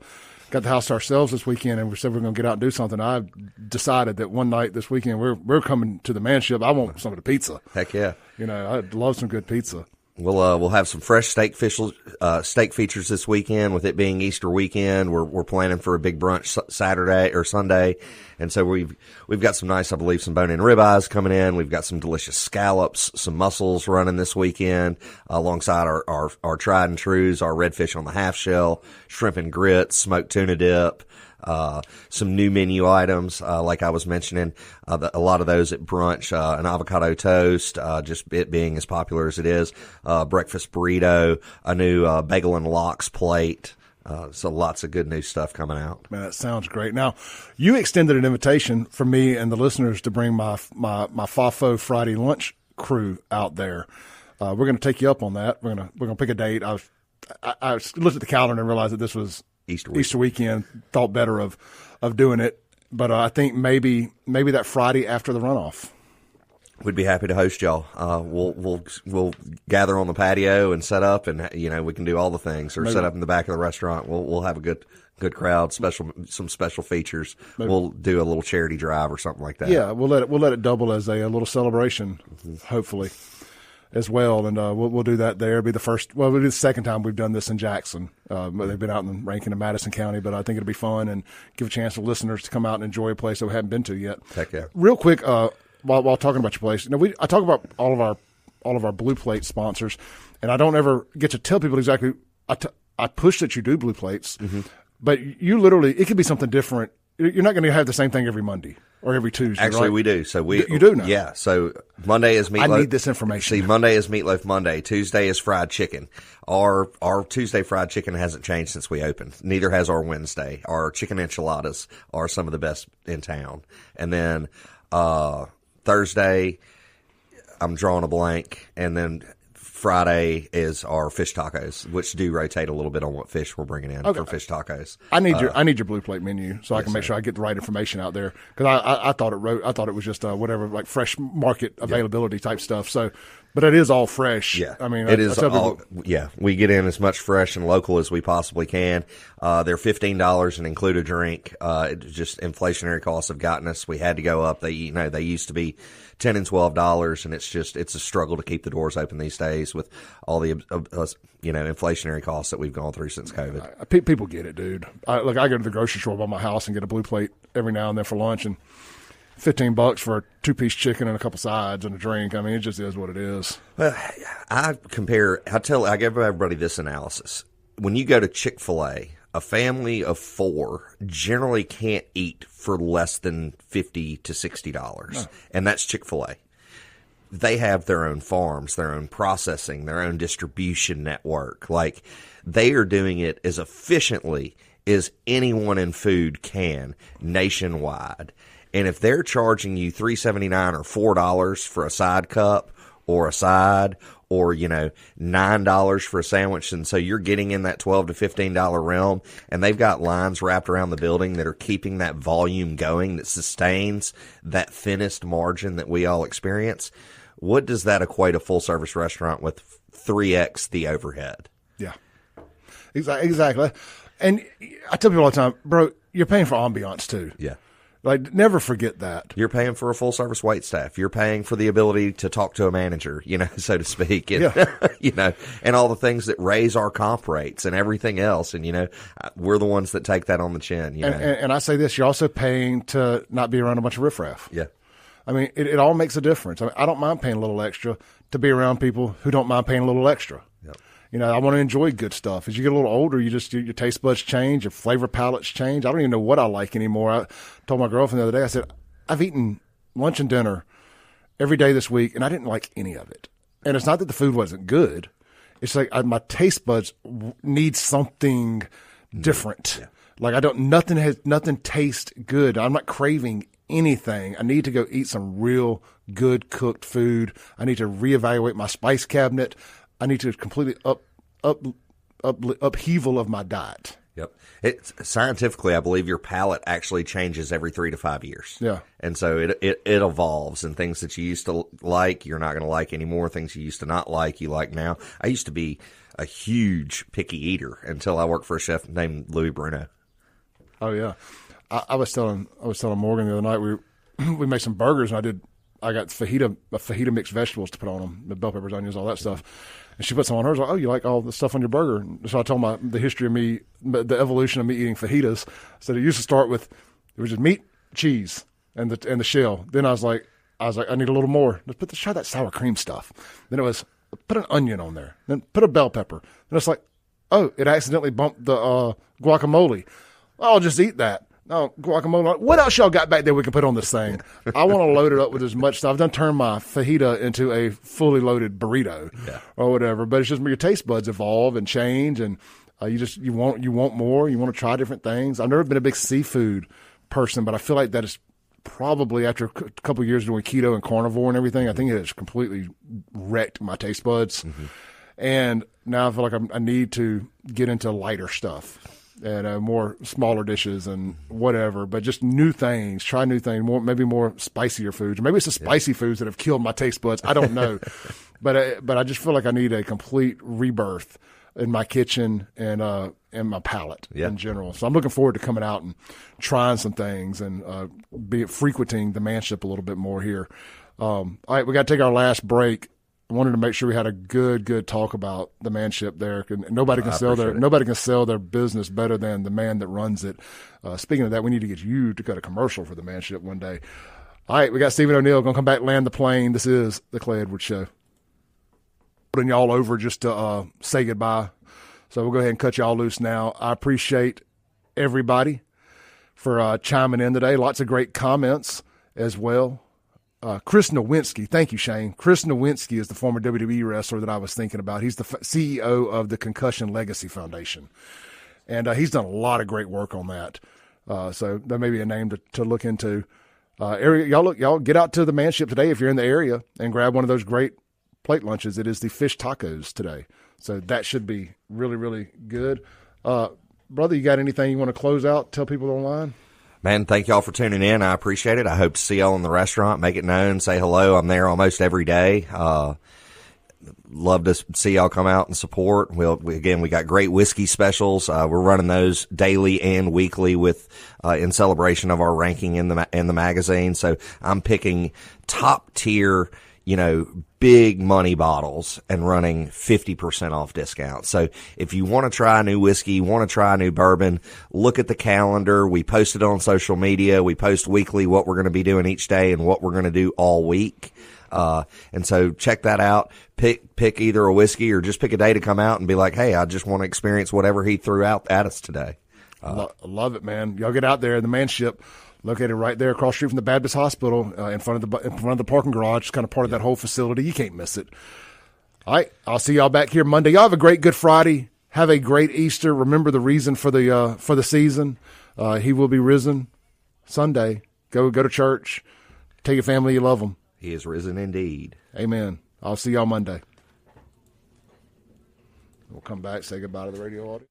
A: house to ourselves this weekend, and we said we're going to get out and do something. I decided that one night this weekend we're coming to the Manship. I want some of the pizza.
B: Heck yeah!
A: I'd love some good pizza.
B: We'll have some fresh steak features this weekend. With it being Easter weekend, we're planning for a big brunch Saturday or Sunday, and so we've got some nice, I believe, some bone-in ribeyes coming in. We've got some delicious scallops, some mussels running this weekend, alongside our tried and trues, our redfish on the half shell, shrimp and grits, smoked tuna dip. Some new menu items, like I was mentioning, a lot of those at brunch, an avocado toast, just it being as popular as it is, breakfast burrito, a new, bagel and lox plate. So lots of good new stuff coming out.
A: Man, that sounds great. Now, you extended an invitation for me and the listeners to bring my FAFO Friday lunch crew out there. We're going to take you up on that. We're going to pick a date. I looked at the calendar and realized that this was Easter weekend. Thought better of doing it, but I think maybe that Friday after the runoff.
B: We'd be happy to host y'all. We'll gather on the patio and set up, and we can do all the things, or set up in the back of the restaurant. We'll have a good crowd, some special features. Maybe. We'll do a little charity drive or something like that.
A: Yeah, we'll let it double as a little celebration, hopefully, as well. And we'll do that there. It'll be the first. Well, it'll be the second time we've done this in Jackson. They've been out in Rankin and Madison County, but I think it'll be fun and give a chance for listeners to come out and enjoy a place that we haven't been to yet.
B: Heck yeah!
A: Real quick, while talking about your place, I talk about all of our Blue Plate sponsors, and I don't ever get to tell people exactly. I push that you do Blue Plates, but you literally, it could be something different. You're not going to have the same thing every Monday or every Tuesday.
B: Actually,
A: right?
B: we do. So
A: you do now.
B: Yeah. So Monday is meatloaf.
A: I need this information.
B: See, Monday is Meatloaf Monday. Tuesday is fried chicken. Our Tuesday fried chicken hasn't changed since we opened. Neither has our Wednesday. Our chicken enchiladas are some of the best in town. And then Thursday, I'm drawing a blank, and then Friday is our fish tacos, which do rotate a little bit on what fish we're bringing in for fish tacos.
A: I need your Blue Plate menu so I can make sure I get the right information out there, because I thought it was just whatever, like fresh market availability type stuff. So, but it is all fresh.
B: Yeah,
A: I mean
B: it is all. Yeah, we get in as much fresh and local as we possibly can. They're $15 and include a drink. Just inflationary costs have gotten us. We had to go up. They used to be $10 and $12, and it's a struggle to keep the doors open these days with all the inflationary costs that we've gone through since COVID.
A: People get it, dude. I go to the grocery store by my house and get a Blue Plate every now and then for lunch, and $15 for a 2-piece chicken and a couple sides and a drink. I mean, it just is what it is.
B: Well, I give everybody this analysis. When you go to Chick-fil-A, a family of 4 generally can't eat for less than $50 to $60, and that's Chick-fil-A. They have their own farms, their own processing, their own distribution network. Like, they are doing it as efficiently as anyone in food can nationwide. And if they're charging you $3.79 or $4 for a side cup or a side, or $9 for a sandwich, and so you're getting in that $12 to $15 realm, and they've got lines wrapped around the building that are keeping that volume going, that sustains that thinnest margin that we all experience. What does that equate a full service restaurant with 3x the overhead?
A: Yeah, exactly. And I tell people all the time, bro, you're paying for ambiance too.
B: Yeah.
A: Like, never forget that.
B: You're paying for a full-service wait staff. You're paying for the ability to talk to a manager, so to speak. And, and all the things that raise our comp rates and everything else. And, we're the ones that take that on the chin.
A: And I say this, you're also paying to not be around a bunch of riffraff.
B: Yeah.
A: I mean, it all makes a difference. I mean, I don't mind paying a little extra to be around people who don't mind paying a little extra.
B: Yep.
A: I want to enjoy good stuff. As you get a little older, your taste buds change, your flavor palettes change. I don't even know what I like anymore. I told my girlfriend the other day, I said, I've eaten lunch and dinner every day this week, and I didn't like any of it. And it's not that the food wasn't good. It's like my taste buds need something different. Yeah. Like nothing tastes good. I'm not craving anything. I need to go eat some real good cooked food. I need to reevaluate my spice cabinet. I need to completely upheaval of my diet.
B: Yep. It's scientifically, I believe your palate actually changes every 3 to 5 years.
A: Yeah.
B: And so it evolves, and things that you used to like, you're not going to like anymore. Things you used to not like, you like now. I used to be a huge picky eater until I worked for a chef named Louis Bruno.
A: Oh yeah. I was telling Morgan the other night, we made some burgers, and I got fajita mixed vegetables to put on them, the bell peppers, onions, all that stuff. And she put some on hers. Like, oh, you like all the stuff on your burger? And so I told her the history of me, the evolution of me eating fajitas. So it used to start with, it was just meat, cheese, and the shell. Then I was like, I need a little more. Let's try that sour cream stuff. Then it was, put an onion on there. Then put a bell pepper. Then it's like, oh, it accidentally bumped the guacamole. I'll just eat that. No, guacamole. What else y'all got back there we can put on this thing? I want to load it up with as much stuff. I've done turned my fajita into a fully loaded burrito or whatever. But it's just your taste buds evolve and change, and you want more. You want to try different things. I've never been a big seafood person, but I feel like that is probably after a couple of years doing keto and carnivore and everything. I think it has completely wrecked my taste buds, and now I feel like I need to get into lighter stuff. And more smaller dishes and whatever, but just new things. Try new things. Maybe more spicier foods. Or maybe it's the spicy foods that have killed my taste buds. I don't know, but I just feel like I need a complete rebirth in my kitchen and my palate in general. So I'm looking forward to coming out and trying some things and frequenting the Manship a little bit more here. All right, we got to take our last break. I wanted to make sure we had a good talk about the Manship there. Nobody can sell their business better than the man that runs it. Speaking of that, we need to get you to cut a commercial for the Manship one day. All right, we got Stephen O'Neill going to come back, land the plane. This is the Clay Edwards Show. Putting y'all over just to say goodbye. So we'll go ahead and cut y'all loose now. I appreciate everybody for chiming in today. Lots of great comments as well. Chris Nowinski, thank you, Shane. Chris Nowinski is the former WWE wrestler that I was thinking about. He's the CEO of the Concussion Legacy Foundation, and he's done a lot of great work on that. So that may be a name to look into. Y'all get out to the Manship today if you're in the area and grab one of those great plate lunches. It is the fish tacos today, so that should be really, really good. Brother, you got anything you want to close out? Tell people online.
B: Man, thank y'all for tuning in. I appreciate it. I hope to see y'all in the restaurant. Make it known. Say hello. I'm there almost every day. Love to see y'all come out and support. We got great whiskey specials. We're running those daily and weekly with in celebration of our ranking in the magazine. So I'm picking top tier, big money bottles and running 50% off discount. So if you want to try a new whiskey, want to try a new bourbon, look at the calendar. We post it on social media. We post weekly what we're going to be doing each day and what we're going to do all week. And so check that out. Pick either a whiskey or just pick a day to come out and be like, hey, I just want to experience whatever he threw out at us today.
A: Love it, man. Y'all get out there. The Manship, located right there across the street from the Baptist Hospital, in front of the parking garage. It's kind of part of that whole facility. You can't miss it. All right, I'll see y'all back here Monday. Y'all have a great Good Friday. Have a great Easter. Remember the reason for the season. He will be risen Sunday. Go to church. Tell your family you love them.
B: He is risen indeed.
A: Amen. I'll see y'all Monday. We'll come back, say goodbye to the radio audience.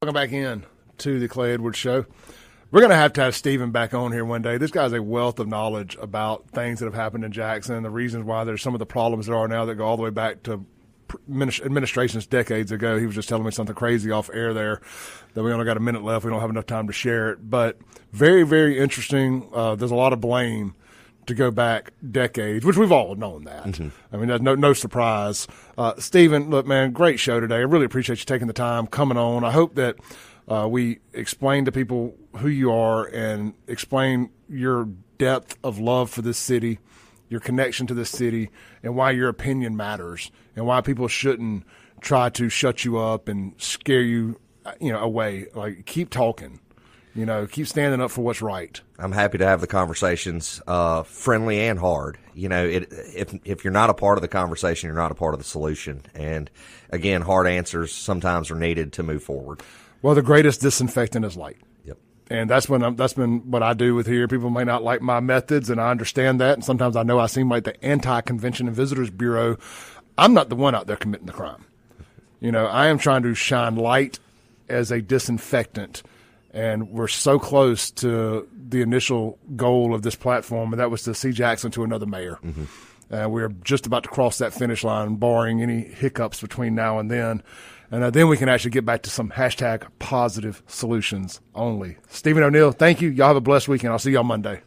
A: Welcome back in to the Clay Edwards Show. We're going to have Stephen back on here one day. This guy's a wealth of knowledge about things that have happened in Jackson and the reasons why there's some of the problems there are now that go all the way back to administrations decades ago. He was just telling me something crazy off air there that we only got a minute left. We don't have enough time to share it. But very, very interesting. There's a lot of blame to go back decades, which we've all known that. Mm-hmm. I mean, that's no surprise. Stephen, look, man, great show today. I really appreciate you taking the time, coming on. I hope that we explain to people who you are and explain your depth of love for this city, your connection to this city, and why your opinion matters and why people shouldn't try to shut you up and scare you, away. Like, keep talking. Keep standing up for what's right.
B: I'm happy to have the conversations, friendly and hard. If you're not a part of the conversation, you're not a part of the solution. And again, hard answers sometimes are needed to move forward.
A: Well, the greatest disinfectant is light.
B: Yep.
A: And that's been what I do with here. People may not like my methods, and I understand that. And sometimes I know I seem like the anti-Convention and Visitors Bureau. I'm not the one out there committing the crime. I am trying to shine light as a disinfectant. And we're so close to the initial goal of this platform, and that was to see Jackson to another mayor. Mm-hmm. We're just about to cross that finish line, barring any hiccups between now and then. And then we can actually get back to some #positive solutions only. Stephen O'Neill, thank you. Y'all have a blessed weekend. I'll see y'all Monday.